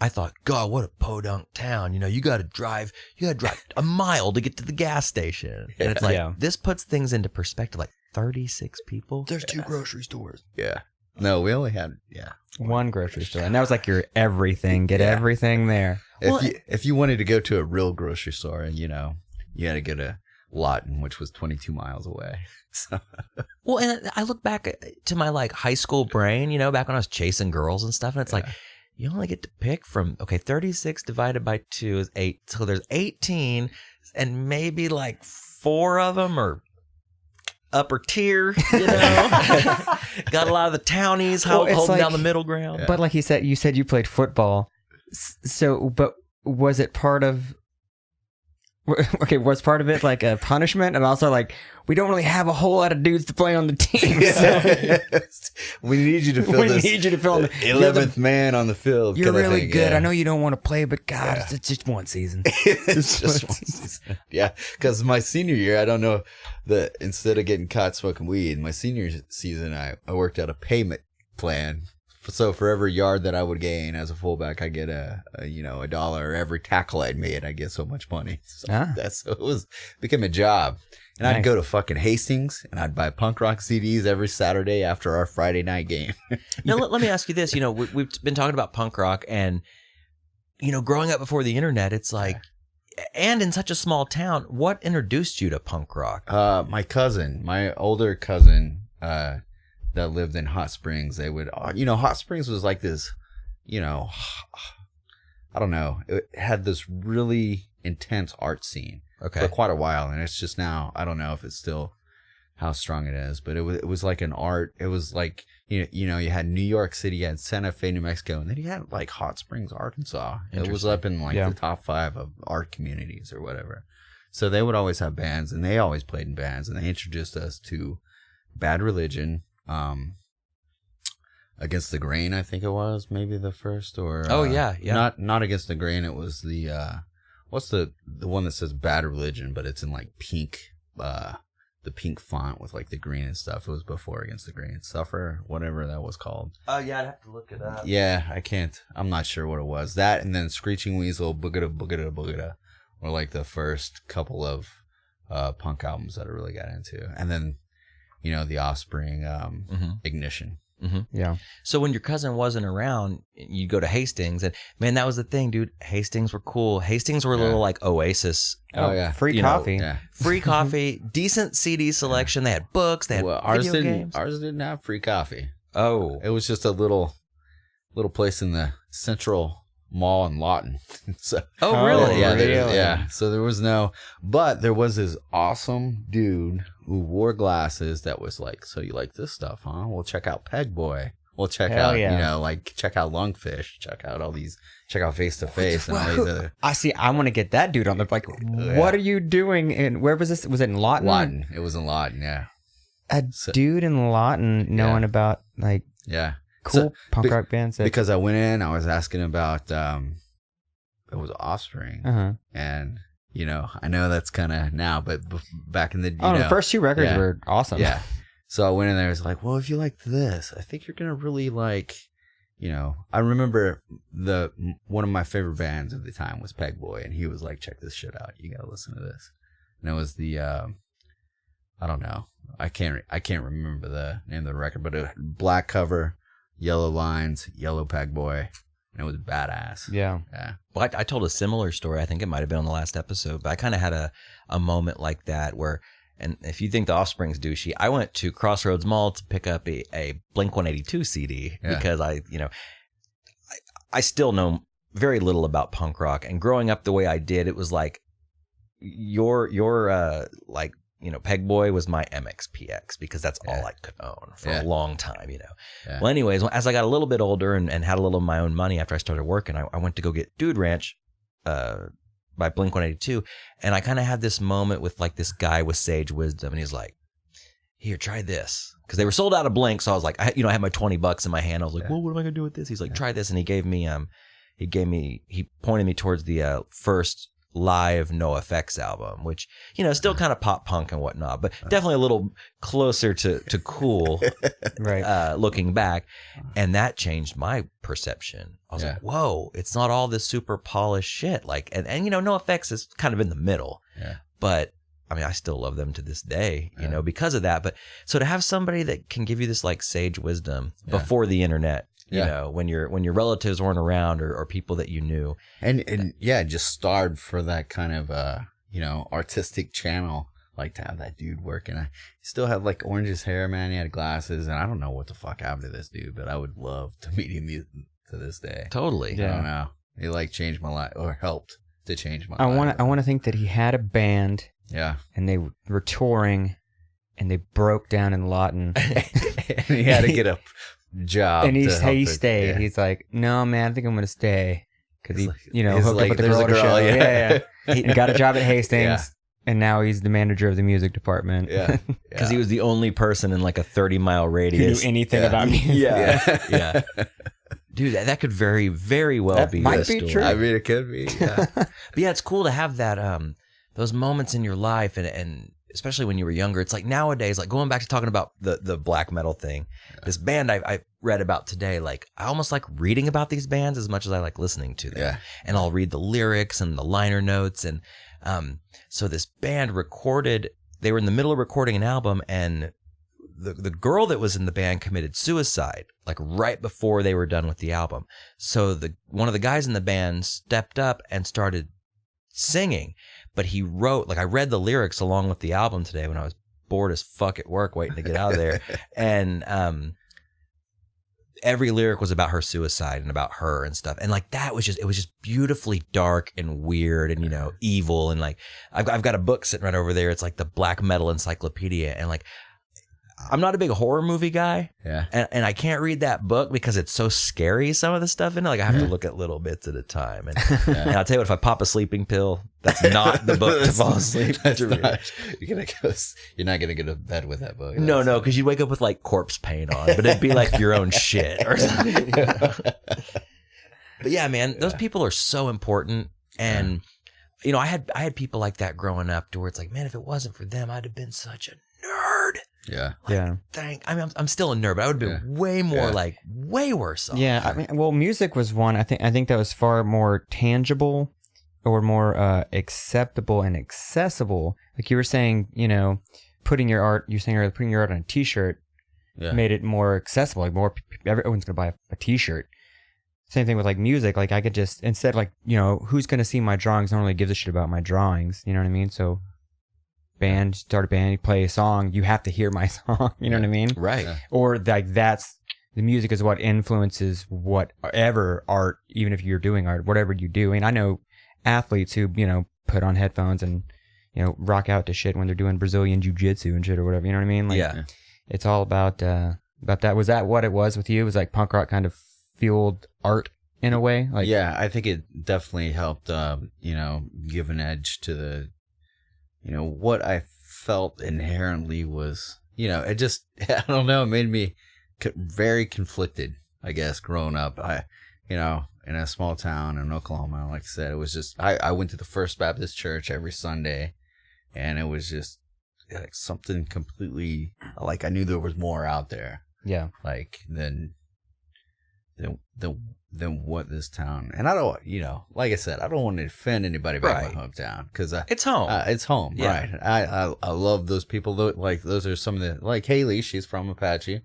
I thought, God, what a podunk town. You got to drive a mile to get to the gas station. And it's like, this puts things into perspective. Like 36 people. There's 2 grocery stores. Yeah. No, we only had, one grocery store. And that was like your everything. Get everything there. If you wanted to go to a real grocery store, you had to go to Lawton, which was 22 miles away. So. Well, and I look back to my like high school brain, back when I was chasing girls and stuff. And it's like, you only get to pick from, 36 divided by 2 is 8. So there's 18 and maybe like 4 of them are upper tier, Got a lot of the townies holding down the middle ground. Yeah. But like you said you played football. So, but was it part of... Okay, was part of it like a punishment, and also like we don't really have a whole lot of dudes to play on the team. So. We need you to fill the 11th man on the field. You're really good. I know you don't want to play, but God, it's just one season. It's just one season. Yeah, because my senior year, I don't know that instead of getting caught smoking weed, my senior season, I worked out a payment plan. So for every yard that I would gain as a fullback, I get a $1. Every tackle I'd made, I get so much money. So it became a job. And I'd go to fucking Hastings and I'd buy punk rock CDs every Saturday after our Friday night game. Now let me ask you this: we've been talking about punk rock, and growing up before the internet, it's like, and in such a small town, what introduced you to punk rock? My older cousin. That lived in Hot Springs. They would, Hot Springs was like this, I don't know. It had this really intense art scene for quite a while. And it's just now, I don't know if it's still how strong it is, but it was like an art. It was like, you had New York City, you had Santa Fe, New Mexico, and then you had like Hot Springs, Arkansas. It was up in like the top 5 of art communities or whatever. So they would always have bands, and they always played in bands, and they introduced us to Bad Religion, Against the Grain, I think it was maybe the first, or not Against the Grain. It was the what's the one that says Bad Religion, but it's in like pink, the pink font with like the green and stuff. It was before Against the Grain. Suffer, whatever that was called. Oh yeah, I'd have to look it up. Yeah, I'm not sure what it was. That, and then Screeching Weasel, Boogada Boogada Boogada were like the first couple of punk albums that I really got into, and then The Offspring, Ignition. Mm-hmm. Yeah. So when your cousin wasn't around, you'd go to Hastings, and man, that was the thing, dude. Hastings were cool. Hastings were a little like Oasis. Oh yeah, free coffee. Free coffee, decent CD selection. They had books. They had video games. Ours didn't have free coffee. Oh, it was just a little place in the Central Mall in Lawton. So, really? Yeah, yeah. So there was but there was this awesome dude who wore glasses that was like, so you like this stuff, huh? Well, check out Peg Boy. We'll check out, check out Lungfish. Check out Face to Face and all these other. I want to get that dude on the what are you doing? And where was this? Was it in Lawton? Lawton. It was in Lawton. Yeah. Dude in Lawton knowing about cool punk rock bands. Because I went in, I was asking about it was Offspring, and I know that's kind of now, but back in the the first 2 records were awesome. Yeah. So I went in there. I was like, well, if you like this, I think you're gonna really like. I remember one of my favorite bands at the time was Peg Boy, and he was like, check this shit out. You gotta listen to this. And it was the I don't know. I can't remember the name of the record, but a black cover, yellow lines, yellow Peg Boy. And it was badass. Yeah. Well, I told a similar story. I think it might have been on the last episode, but I kind of had a moment like that where, and if you think the Offspring's douchey, I went to Crossroads Mall to pick up a Blink-182 CD because I still know very little about punk rock. And growing up the way I did, it was like your Peg Boy was my MXPX because that's all I could own for a long time, Yeah. Well, anyways, as I got a little bit older and had a little of my own money after I started working, I went to go get Dude Ranch by Blink-182, and I kind of had this moment with like this guy with sage wisdom, and he's like, here, try this. Because they were sold out of Blink, so I was like, I had my $20 in my hand. I was like, well, what am I going to do with this? He's like, try this, and he pointed me towards the first live NoFX album, which, you know, still kind of pop punk and whatnot, but definitely a little closer to cool, Right. looking back. And that changed my perception. I was like, whoa, it's not all this super polished shit. Like, and you know, NoFX is kind of in the middle, but I mean, I still love them to this day, you know, because of that. But so to have somebody that can give you this like sage wisdom before the internet, you know, when your relatives weren't around or people that you knew. And just starved for that kind of, you know, artistic channel, like to have that dude working. He still had like orangish hair, man. He had glasses, and I don't know what the fuck happened to this dude, but I would love to meet him to this day. Totally. I don't know. He like changed my life or helped to change my life. I want to think that he had a band. Yeah. And they were touring, and they broke down in Lawton. And he had to get a job. And he stayed. Yeah. He's like, no, man, I think I'm going to stay. Because he, you know, hooked up with the girl at the show. Yeah. He got a job at Hastings, and now he's the manager of the music department. Yeah. Because he was the only person in like a 30-mile radius who knew anything about music. Yeah. Dude, that could very, very well be might the be story. true. I mean, it could be. Yeah. But yeah, it's cool to have that, those moments in your life, and especially when you were younger. It's like nowadays, like going back to talking about the black metal thing, this band I read about today, like I almost like reading about these bands as much as I like listening to them. Yeah. And I'll read the lyrics and the liner notes. And so this band they were in the middle of recording an album, and the girl that was in the band committed suicide, like right before they were done with the album. So one of the guys in the band stepped up and started singing, but he wrote, like I read the lyrics along with the album today when I was bored as fuck at work waiting to get out of there. And every lyric was about her suicide and about her and stuff. And like it was just beautifully dark and weird and, you know, evil. And like I've got a book sitting right over there. It's like the Black Metal Encyclopedia. And like, I'm not a big horror movie guy. Yeah. And I can't read that book because it's so scary, some of the stuff in it. Like I have to look at little bits at a time. And, and I'll tell you what, if I pop a sleeping pill, that's not the book to fall asleep to read. You're not gonna go to bed with that book. No, because you wake up with like corpse paint on, but it'd be like your own shit or something. But yeah, man, those people are so important. And you know, I had people like that growing up to where it's like, man, if it wasn't for them, I'd have been such a nerd. Yeah. I mean, I'm still a nerd, but I would have been way more like way worse off. Yeah, I mean, well, music was one. I think that was far more tangible or more acceptable and accessible. Like you were saying, you know, putting your art on a T-shirt made it more accessible. Like everyone's gonna buy a T-shirt. Same thing with like music. Like I could just, instead, like, you know, who's gonna see my drawings? No one really gives a shit about my drawings. You know what I mean? So start a band, you play a song, you have to hear my song. You know what I mean? Right. Yeah. Or like the music is what influences whatever art, even if you're doing art, whatever you do. And I know athletes who, you know, put on headphones and, you know, rock out to shit when they're doing Brazilian jiu-jitsu and shit or whatever. You know what I mean? Like, it's all about that. Was that what it was with you? It was like punk rock kind of fueled art in a way? Like, yeah, I think it definitely helped, you know, give an edge to the, you know, what I felt inherently was, you know, it just, I don't know, it made me very conflicted, I guess, growing up. You know, in a small town in Oklahoma, like I said, it was just, I went to the First Baptist Church every Sunday, and it was just like something completely, like I knew there was more out there. Yeah. Like, than what this town, and I don't, you know, like I said, I don't want to offend anybody about my hometown, because it's home. It's home, right? I love those people. Like those are some of the, like Haley, she's from Apache,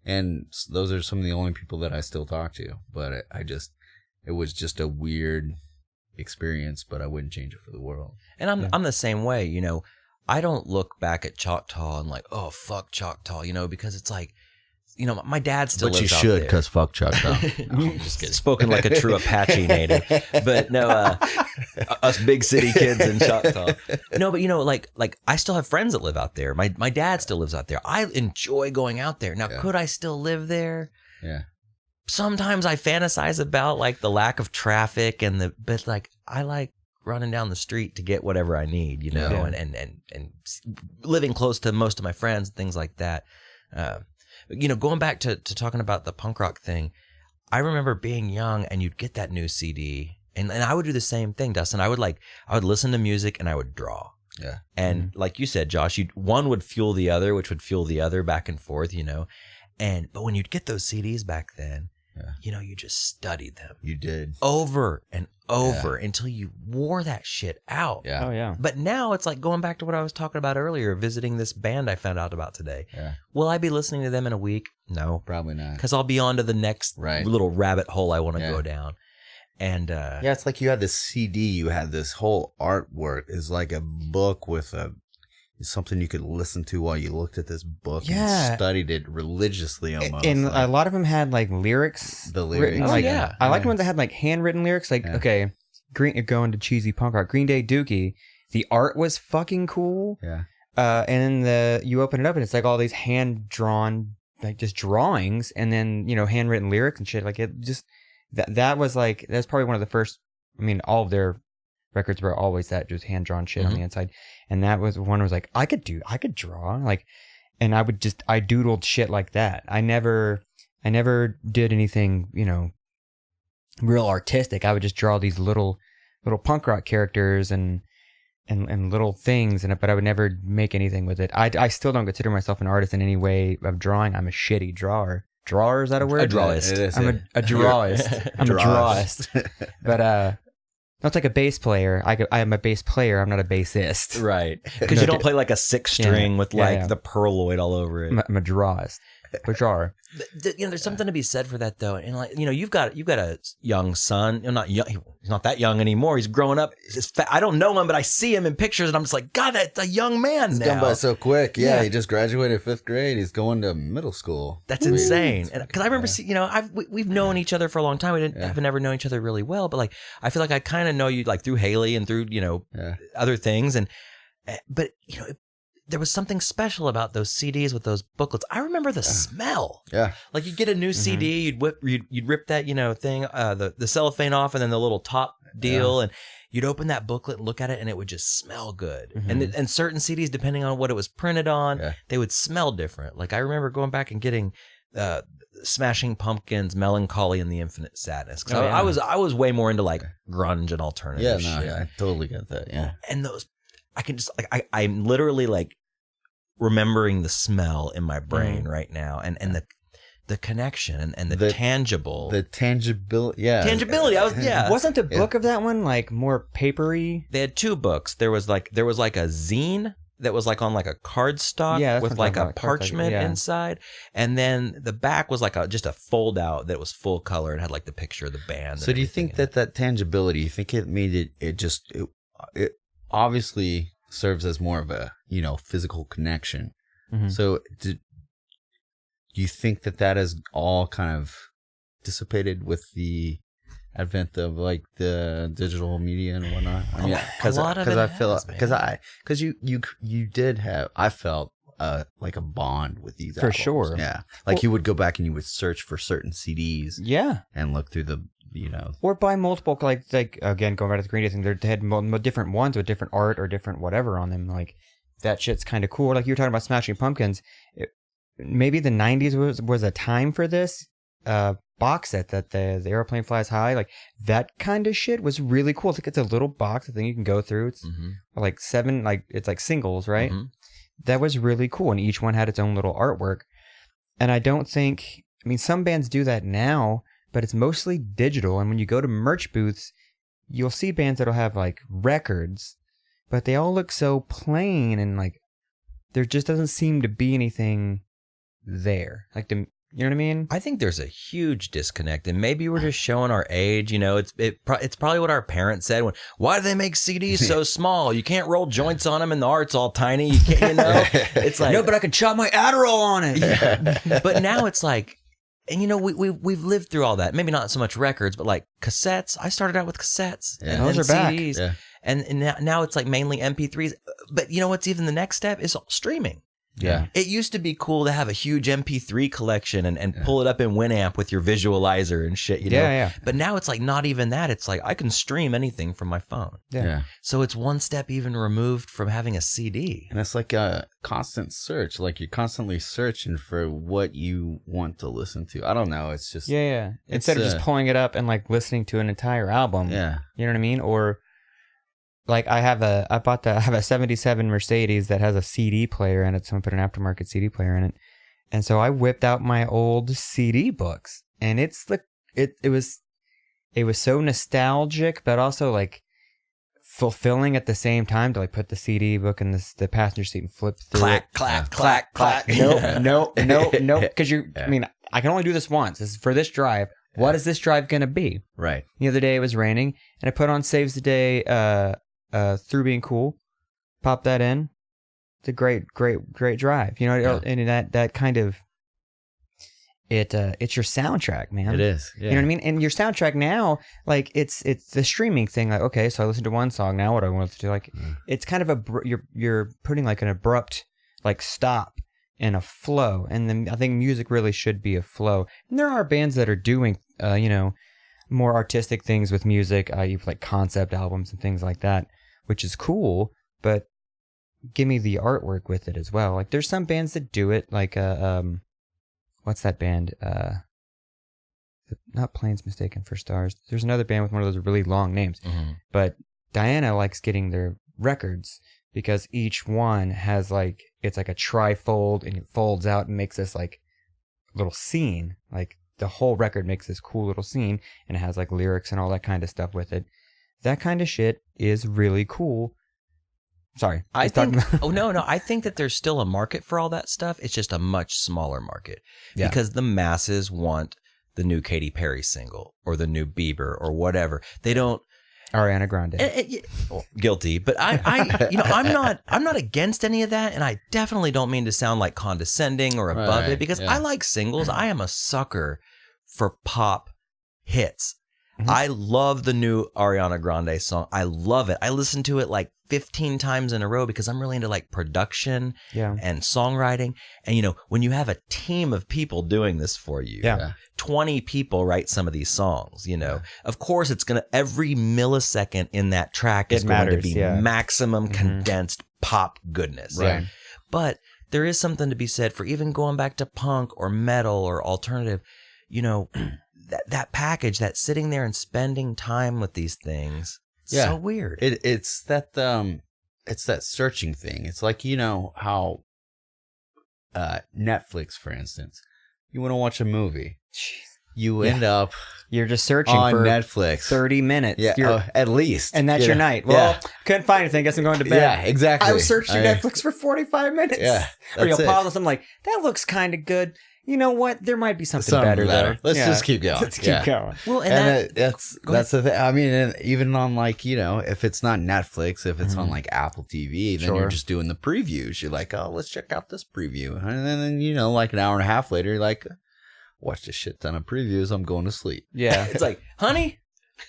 and those are some of the only people that I still talk to. But it was just a weird experience, but I wouldn't change it for the world. And I'm the same way, you know. I don't look back at Choctaw and like, oh fuck Choctaw, you know, because it's like, you know, my dad still lives out there. But you should, because fuck Choctaw. I'm just kidding. Spoken like a true Apache native. But no, us big city kids in Choctaw. No, but you know, like I still have friends that live out there. My dad still lives out there. I enjoy going out there. Now, could I still live there? Yeah. Sometimes I fantasize about like the lack of traffic but like I like running down the street to get whatever I need, you know, and living close to most of my friends and things like that. You know, going back to talking about the punk rock thing, I remember being young and you'd get that new CD And I would do the same thing, Dustin. I would listen to music and I would draw. Yeah. And like you said, Josh, one would fuel the other, which would fuel the other back and forth, but when you'd get those CDs back then, you just studied them. You did. Over and over until you wore that shit out. Yeah. Oh, yeah. But now it's like going back to what I was talking about earlier, visiting this band I found out about today. Yeah. Will I be listening to them in a week? No. Probably not. Because I'll be on to the next little rabbit hole I want to go down. And it's like you had this CD, you had this whole artwork. It's like a book with something you could listen to while you looked at this book and studied it religiously almost. And a lot of them had like lyrics. The lyrics. Written, I liked ones that had like handwritten lyrics. Like, okay, going to cheesy punk rock. Green Day Dookie. The art was fucking cool. Yeah. And then you open it up and it's like all these hand drawn, like just drawings, and then, handwritten lyrics and shit. Like it just, that was like, that's probably one of the first, all of their records were always that just hand drawn shit on the inside. And that was one was like, I could draw, like, and I doodled shit like that. I never did anything, real artistic. I would just draw these little punk rock characters and little things, but I would never make anything with it. I still don't consider myself an artist in any way of drawing. I'm a shitty drawer. Drawer, is that a word? A drawist. It is. I'm a drawist. I'm a drawist. But it's like a bass player. I am a bass player. I'm not a bassist. Right. Because you don't play like a six string with the perloid all over it. I'm a drawist. A drawer. There's something to be said for that though. And you've got a young son. Not young. He's not that young anymore. He's growing up. I don't know him, but I see him in pictures, and I'm just like, God, that's a young man He's now. gone by so quick. Yeah, he just graduated 5th grade. He's going to middle school. That's insane. Because I remember, we've known each other for a long time. We haven't never known each other really well, but like, I feel like I kind of know you like through Haley and through other things, but there was something special about those CDs with those booklets. I remember the smell. Yeah. Like you'd get a new CD, you'd rip that, thing, the cellophane off and then the little top deal, and you'd open that booklet and look at it and it would just smell good. And certain CDs, depending on what it was printed on, they would smell different. Like I remember going back and getting Smashing Pumpkins, Melancholy and the Infinite Sadness. Because I was way more into like grunge and alternative shit. Yeah, I totally get that. Yeah. And those, I can just like I'm literally like remembering the smell in my brain right now, and the connection and the tangible, the tangibility. Yeah, tangibility. Wasn't the book of that one like more papery? They had 2 books. There was like a zine that was like on like a cardstock with like a parchment inside, and then the back was like just a fold out that was full color and had like the picture of the band. So do you think that tangibility? You think it made it obviously serves as more of a physical connection. So do you think that has all kind of dissipated with the advent of like the digital media and whatnot? Because you did have, I felt like a bond with these albums. For sure. Yeah, like you would go back and you would search for certain CDs. Yeah, and look through the or buy multiple, like again, going back to the Green Day thing, they had different ones with different art or different whatever on them. Like that shit's kind of cool. Like you were talking about Smashing Pumpkins, maybe the 90s was a time for this box set that the Airplane Flies High, like that kind of shit was really cool. It's like it's a little box, a thing you can go through. It's like 7, like it's like singles, right? That was really cool, and each one had its own little artwork. And I don't think, some bands do that now, but it's mostly digital. And when you go to merch booths, you'll see bands that'll have like records, but they all look so plain, and like there just doesn't seem to be anything there. Like you know what I mean? I think there's a huge disconnect, and maybe we're just showing our age. It's probably what our parents said when, why do they make CDs so small? You can't roll joints on them, and the art's all tiny. You can't, It's like, no, but I can chop my Adderall on it. Yeah. But now it's like, and we've lived through all that. Maybe not so much records, but like cassettes. I started out with cassettes and those are CDs, back. And now it's like mainly MP3s. But what's even the next step is streaming. Yeah. It used to be cool to have a huge MP3 collection and pull it up in Winamp with your visualizer and shit, you know? Yeah. But now it's like not even that. It's like I can stream anything from my phone. Yeah. So it's one step even removed from having a CD. And it's like a constant search. Like you're constantly searching for what you want to listen to. I don't know. It's just... Yeah. Instead of just pulling it up and like listening to an entire album. Yeah. You know what I mean? Or like I have a 77 Mercedes that has a CD player in it. Someone put an aftermarket CD player in it. And so I whipped out my old CD books, and it was so nostalgic, but also like fulfilling at the same time to like put the CD book in the passenger seat and flip through Clack, it. clack, clack, clack. No. Because I mean, I can only do this once. This is for this drive. What is this drive going to be? Right. The other day it was raining, and I put on Saves the Day Through Being Cool. Pop that in. It's a great drive. You know, and that kind of it's your soundtrack, man. It is. Yeah. You know what I mean? And your soundtrack now, like it's the streaming thing. Like, okay, so I listened to one song. Now what do I want to do? Like, it's kind of you're putting like an abrupt like stop and a flow. And then I think music really should be a flow. And there are bands that are doing more artistic things with music. You like concept albums and things like that, which is cool. But give me the artwork with it as well. Like there's some bands that do it. Like what's that band? Not Planes Mistaken for Stars. There's another band with one of those really long names. Mm-hmm. But Diana likes getting their records because each one has like, it's like a trifold and it folds out and makes this like little scene. Like the whole record makes this cool little scene, and it has like lyrics and all that kind of stuff with it. That kind of shit is really cool. Sorry. I think I think that there's still a market for all that stuff. It's just a much smaller market because the masses want the new Katy Perry single or the new Bieber or whatever. They don't. Ariana Grande. Guilty, but I'm not against any of that, and I definitely don't mean to sound like condescending or above it because I like singles. I am a sucker for pop hits. Mm-hmm. I love the new Ariana Grande song. I love it. I listen to it like 15 times in a row because I'm really into like production and songwriting. And, when you have a team of people doing this for you, 20 people write some of these songs, of course it's going to, every millisecond in that track is going to be maximum condensed pop goodness. Right. But there is something to be said for even going back to punk or metal or alternative, that package, that sitting there and spending time with these things. So weird. It's that searching thing. It's like, how Netflix, for instance, you want to watch a movie. Jeez. You end up you're just searching on for Netflix 30 minutes. At least. And that's your night. Well, couldn't find anything. Guess I'm going to bed. Yeah, exactly. I was searching Netflix for 45 minutes. Yeah. Or you'll pause and I'm like, that looks kind of good. You know what? There might be something better there. Let's just keep going. Let's keep going. Well, that's the thing. I mean, and even on like, if it's not Netflix, if it's on like Apple TV, then you're just doing the previews. You're like, oh, let's check out this preview. And then, like an hour and a half later, you're like, watched a shit ton of previews. I'm going to sleep. Yeah. It's like, honey,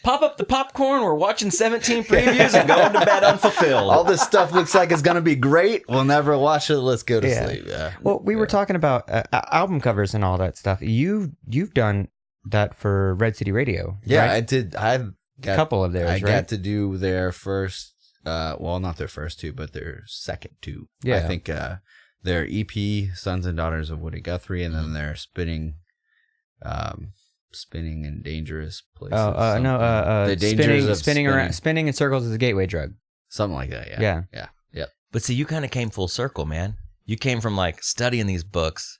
pop up the popcorn. We're watching 17 previews and going to bed unfulfilled. All this stuff looks like it's going to be great. We'll never watch it. Let's go to sleep. Yeah. Well, we were talking about album covers and all that stuff. You've done that for Red City Radio. Yeah, right? I did. I've got a couple of theirs. I got to do their first, not their first two, but their second two. Yeah. I think their EP, Sons and Daughters of Woody Guthrie, and then their Spinning in Dangerous Places. Spinning in circles is a gateway drug. Something like that. Yeah. But see, you kind of came full circle, man. You came from like studying these books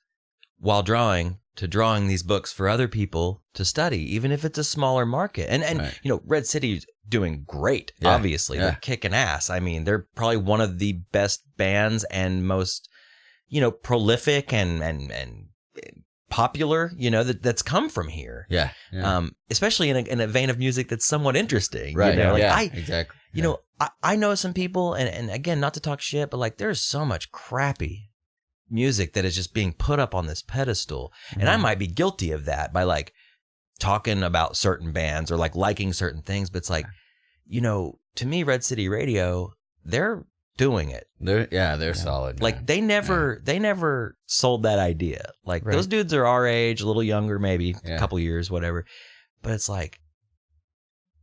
while drawing to drawing these books for other people to study, even if it's a smaller market. And Red City's doing great, obviously. Yeah. They're kicking ass. I mean, they're probably one of the best bands and most, prolific and popular, that's come from here. Yeah. Especially in a vein of music that's somewhat interesting. Right. Exactly. I know some people, and again, not to talk shit, but like there's so much crappy music that is just being put up on this pedestal. Mm-hmm. And I might be guilty of that by like talking about certain bands or like liking certain things. But it's like, to me, Red City Radio, they're doing it. They're solid. Like they never sold that idea. Like those dudes are our age, a little younger, maybe a couple years, whatever. But it's like,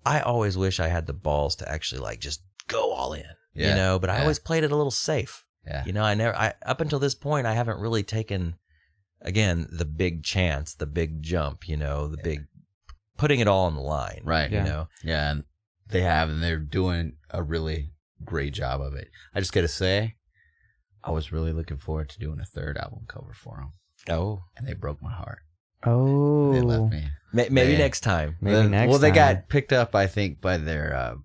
I always wish I had the balls to actually like just go all in, you know, but I always played it a little safe. Yeah. You know, up until this point, I haven't really taken, again, the big chance, the big jump, you know, the big putting it all on the line. Right. You know? Yeah. And they have, and they're doing a really great job of it. I just got to say, I was really looking forward to doing a third album cover for them. Oh. And they broke my heart. Oh. They left me. Maybe next time. They got picked up, I think, by their,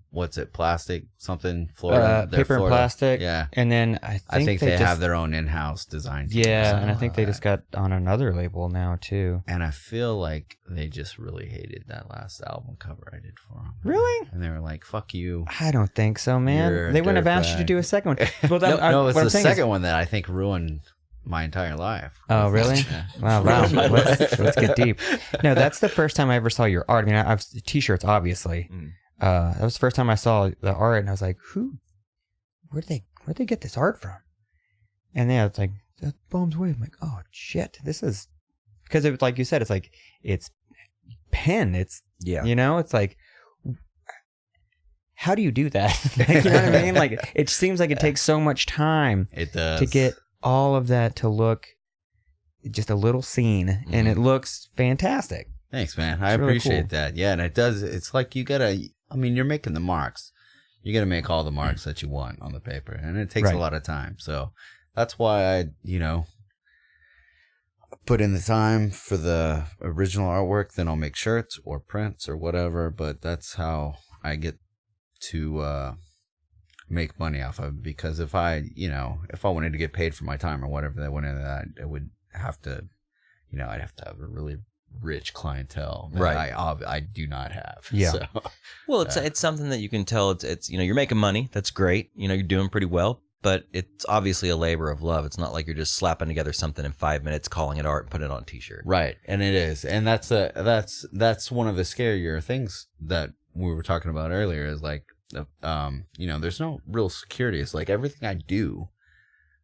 plastic, something, Florida. Paper and plastic. Yeah. And then I think they have their own in-house design. Yeah, and I think they just got on another label now, too. And I feel like they just really hated that last album cover I did for them. Really? And they were like, fuck you. I don't think so, man. They wouldn't have asked you to do a second one. Well, no, it's the second one that I think ruined my entire life. Oh, really? Wow. Let's get deep. No, that's the first time I ever saw your art. I mean, I've t-shirts, obviously. That was the first time I saw the art, and I was like, where'd they get this art from? And yeah, it's like, that Bombs Away. I'm like, oh, shit. This is, because it was like you said, it's like, it's pen. It's, you know, it's like, how do you do that? Like, you know what I mean? Like, it seems like it takes so much time to get all of that to look just a little scene, and it looks fantastic. Thanks, man. I appreciate that. Yeah, and it does. It's like you gotta. I mean, you're making the marks. You gotta make all the marks that you want on the paper, and it takes a lot of time. So that's why I, put in the time for the original artwork. Then I'll make shirts or prints or whatever. But that's how I get to make money off of it, because if I wanted to get paid for my time or whatever that went into that, it would have to, I'd have to have a really rich clientele that I do not have. Yeah. So, well, it's something that you can tell it's you're making money. That's great. You're doing pretty well, but it's obviously a labor of love. It's not like you're just slapping together something in 5 minutes, calling it art, and putting it on a t-shirt. Right. And it is. And that's one of the scarier things that we were talking about earlier, is like, there's no real security. It's like everything I do,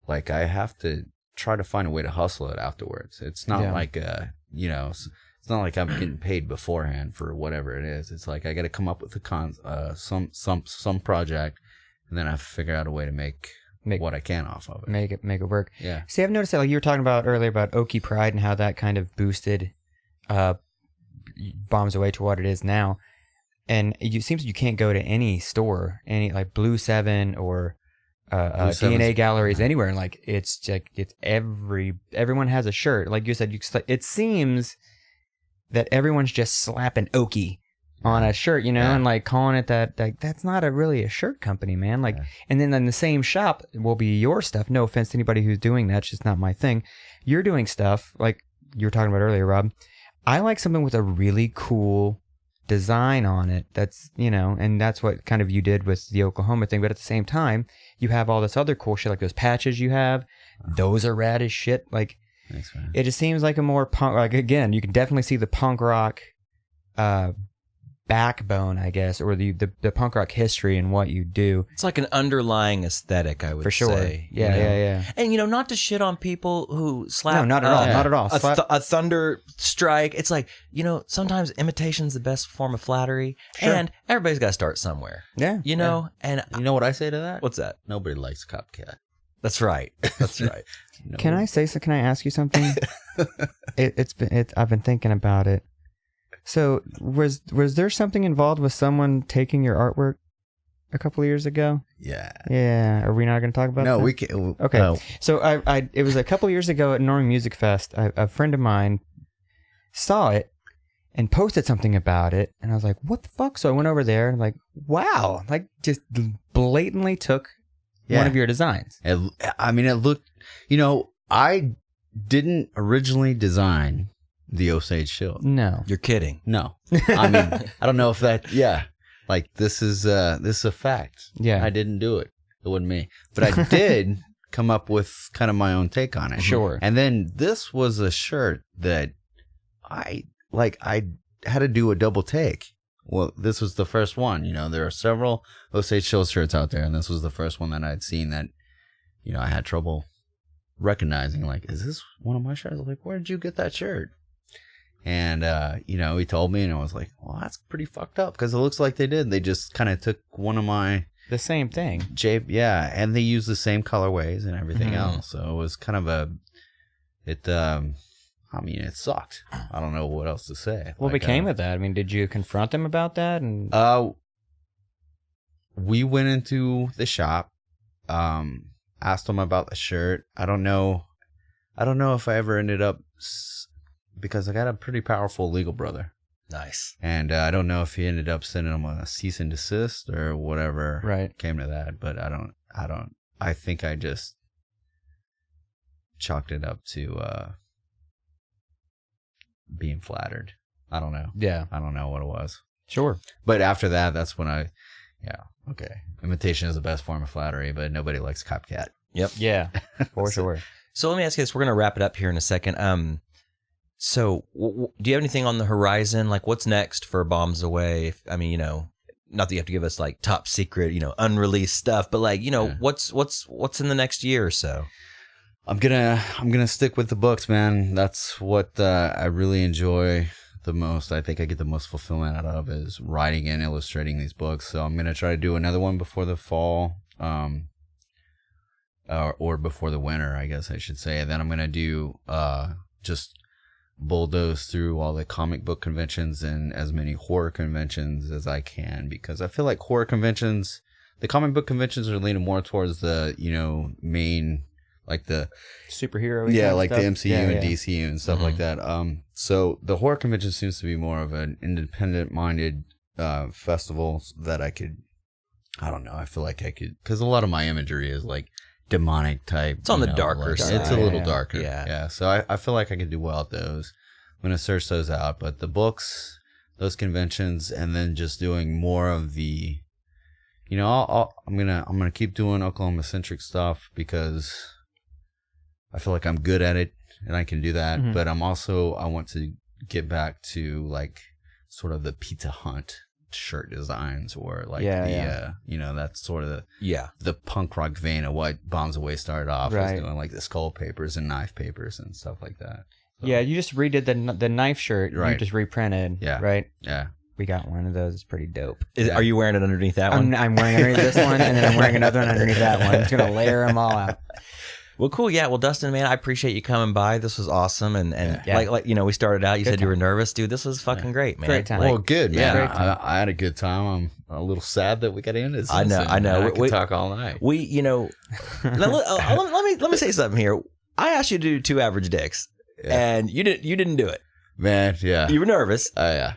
like I have to try to find a way to hustle it afterwards. It's not like it's not like I'm getting paid beforehand for whatever it is. It's like I got to come up with some project, and then I have to figure out a way to make what I can off of it. Make it work. Yeah. See, I've noticed that, like you were talking about earlier about Okie Pride and how that kind of boosted Bombs Away to what it is now. And it seems you can't go to any store, any like Blue 7 or DNA galleries anywhere, and like it's everyone has a shirt. Like you said, it seems that everyone's just slapping Okie on a shirt, and like calling it that. Like that's not really a shirt company, man. Like, and then in the same shop will be your stuff. No offense to anybody who's doing that; it's just not my thing. You're doing stuff like you were talking about earlier, Rob. I like something with a really cool design on it, that's and that's what kind of you did with the Oklahoma thing, but at the same time you have all this other cool shit, like those patches you have. Those are rad as shit. Like, thanks, man. It just seems like a more punk, like, again, you can definitely see the punk rock backbone, I guess, or the punk rock history and what you do. It's like an underlying aesthetic, I would for sure say. Yeah. And not to shit on people who slap. No, not at all. A thunder strike. It's like, sometimes imitation's the best form of flattery, and everybody's got to start somewhere. Yeah. And you know what I say to that? What's that? Nobody likes copycat. That's right. That's right. Can I say so? Can I ask you something? I've been thinking about it. So was there something involved with someone taking your artwork a couple of years ago? Yeah. Yeah. Are we not going to talk about that? No, we can. Okay. No. So it was a couple of years ago at Norman Music Fest. A friend of mine saw it and posted something about it, and I was like, "What the fuck?" So I went over there and like, wow, like just blatantly took one of your designs. It looked. I didn't originally design the Osage Shield. No. You're kidding. No. I mean, I don't know if that, like this is a fact. Yeah. I didn't do it. It wasn't me. But I did come up with kind of my own take on it. Sure. And then this was a shirt that I had to do a double take well, this was the first one. You know, there are several Osage Chill shirts out there, and this was the first one that I'd seen that, you know, I had trouble recognizing. Like, is this one of my shirts? Like, where did you get that shirt? And, you know, he told me, and I was like, well, that's pretty fucked up, because it looks like they did. They just kind of took one of my... The same thing. Yeah, and they used the same colorways and everything else. So it was kind of a... I mean, it sucked. I don't know what else to say. What became of that? I mean, did you confront them about that? And we went into the shop, asked them about the shirt. I don't know if I ever ended up, because I got a pretty powerful legal brother. Nice. And I don't know if he ended up sending them a cease and desist or whatever came to that. But I think I just chalked it up to being flattered. I don't know. Yeah. I don't know what it was. Sure. But after that, that's when okay. Imitation is the best form of flattery, but nobody likes copycat. Yep. Yeah, for sure. So let me ask you this. We're going to wrap it up here in a second. So do you have anything on the horizon? Like, what's next for Bombs Away? I mean, you know, not that you have to give us like top secret, you know, unreleased stuff, but like, you know, what's in the next year or so? I'm gonna stick with the books, man. That's what I really enjoy the most. I think I get the most fulfillment out of is writing and illustrating these books. So I'm gonna try to do another one before the fall, or before the winter, I guess I should say. And then I'm gonna do just bulldoze through all the comic book conventions and as many horror conventions as I can, because I feel like horror conventions, the comic book conventions are leaning more towards the, you know, main, like the superhero, like stuff. the MCU and DCU and stuff like that. So the horror convention seems to be more of an independent minded festival that I don't know, I feel like I could, because a lot of my imagery is like demonic type. It's on the darker side. It's a little darker. Yeah. So I feel like I could do well at those. I'm gonna search those out. But the books, those conventions, and then just doing more of the, you know, I'm gonna keep doing Oklahoma centric stuff because I feel like I'm good at it and I can do that. But I want to get back to like sort of the Pizza Hunt shirt designs, or like you know, that's sort of the punk rock vein of what Bombs Away started off as doing, like the skull papers and knife papers and stuff like that. So, yeah, you just redid the knife shirt. You just reprinted. Right. Yeah. We got one of those. It's pretty dope. Are you wearing it underneath that one? I'm wearing it underneath this one, and then I'm wearing another one underneath that one. It's gonna layer them all out. Well, cool. Yeah. Well, Dustin, man, I appreciate you coming by. This was awesome. And like, you know, we started out, you said you were nervous, dude. This was fucking great, man. Great time. Well, good, man. Yeah. I had a good time. I'm a little sad that we got to end this. I know. We could talk all night. We, you know, let me say something here. I asked you to do 2 average dicks, and you didn't do it. Man, yeah. You were nervous. Oh, yeah.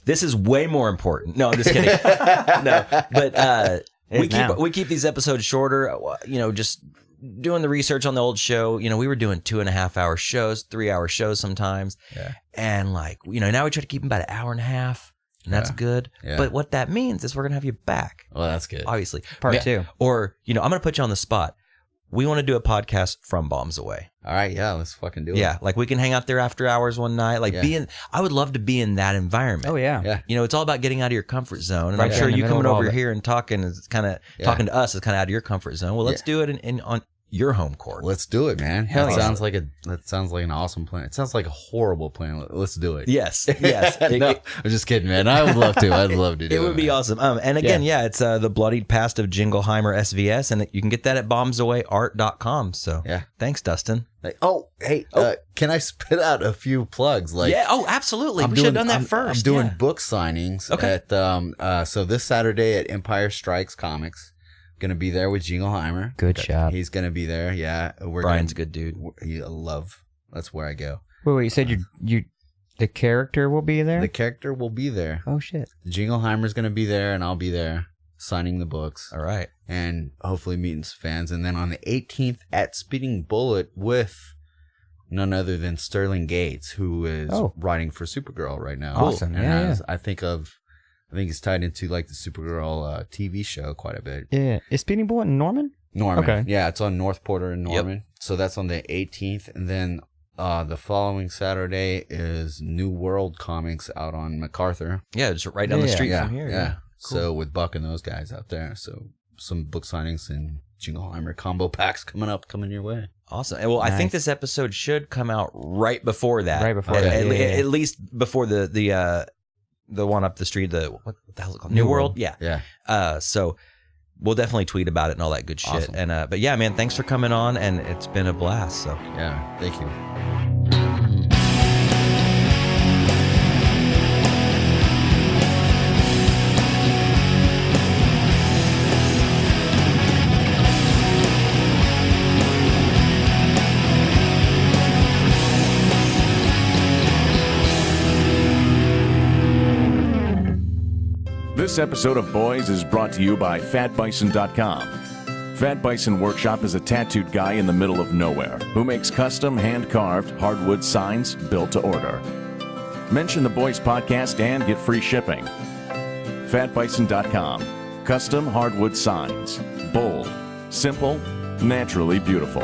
This is way more important. No, I'm just kidding. No, but we keep these episodes shorter. You know, just doing the research on the old show. You know, we were doing 2.5-hour shows, 3-hour shows sometimes. Yeah. And like, you know, now we try to keep them about an hour and a half, and that's good. Yeah. But what that means is we're gonna have you back. Well, that's good. Obviously, part 2. Or, you know, I'm gonna put you on the spot. We want to do a podcast from Bombs Away. All right, yeah, let's fucking do it. Yeah, like we can hang out there after hours one night. Like I would love to be in that environment. Oh yeah. You know, it's all about getting out of your comfort zone. And I'm sure you coming over here and talking is kind of talking to us is kind of out of your comfort zone. Well, let's do it on your home court. Let's do it, man. That sounds like an awesome plan. It sounds like a horrible plan. Let's do it. Yes. No, I'm just kidding, man. I would love to. I'd love to do it. It would be awesome. And again, it's the Bloodied Past of Jingleheimer SVS, and you can get that at bombsawayart.com. So thanks, Dustin. Can I spit out a few plugs? Like, absolutely. We should have done that first. I'm doing book signings at so this Saturday at Empire Strikes Comics. Gonna be there with Jingleheimer. Good job. He's gonna be there. Yeah, Brian's a good dude. That's where I go. Wait, you said the character will be there? The character will be there. Oh shit. Jingleheimer's gonna be there, and I'll be there signing the books. All right. And hopefully meeting some fans. And then on the 18th at Speeding Bullet with none other than Sterling Gates, who is writing for Supergirl right now. Awesome. And I think he's tied into like the Supergirl TV show quite a bit. Yeah. Is Speeding Bullet in Norman? Okay. Yeah, it's on North Porter in Norman. Yep. So that's on the 18th. And then The following Saturday is New World Comics out on MacArthur. Yeah, it's right down the street from here. Yeah. Cool. So with Buck and those guys out there. So some book signings and Jingleheimer combo packs coming your way. Awesome. Well, Nice. I think this episode should come out right before that. Right before At- that, At, yeah. at least before the one up the street. What the hell is it called? New New World. World. Yeah. Yeah. So we'll definitely tweet about it and all that good shit. Awesome. And but yeah, man, thanks for coming on, and it's been a blast. So Yeah. Thank you. This episode of Boys is brought to you by FatBison.com. Fat Bison Workshop is a tattooed guy in the middle of nowhere who makes custom hand-carved hardwood signs built to order. Mention the Boys podcast and get free shipping. FatBison.com. Custom hardwood signs. Bold, simple, naturally beautiful.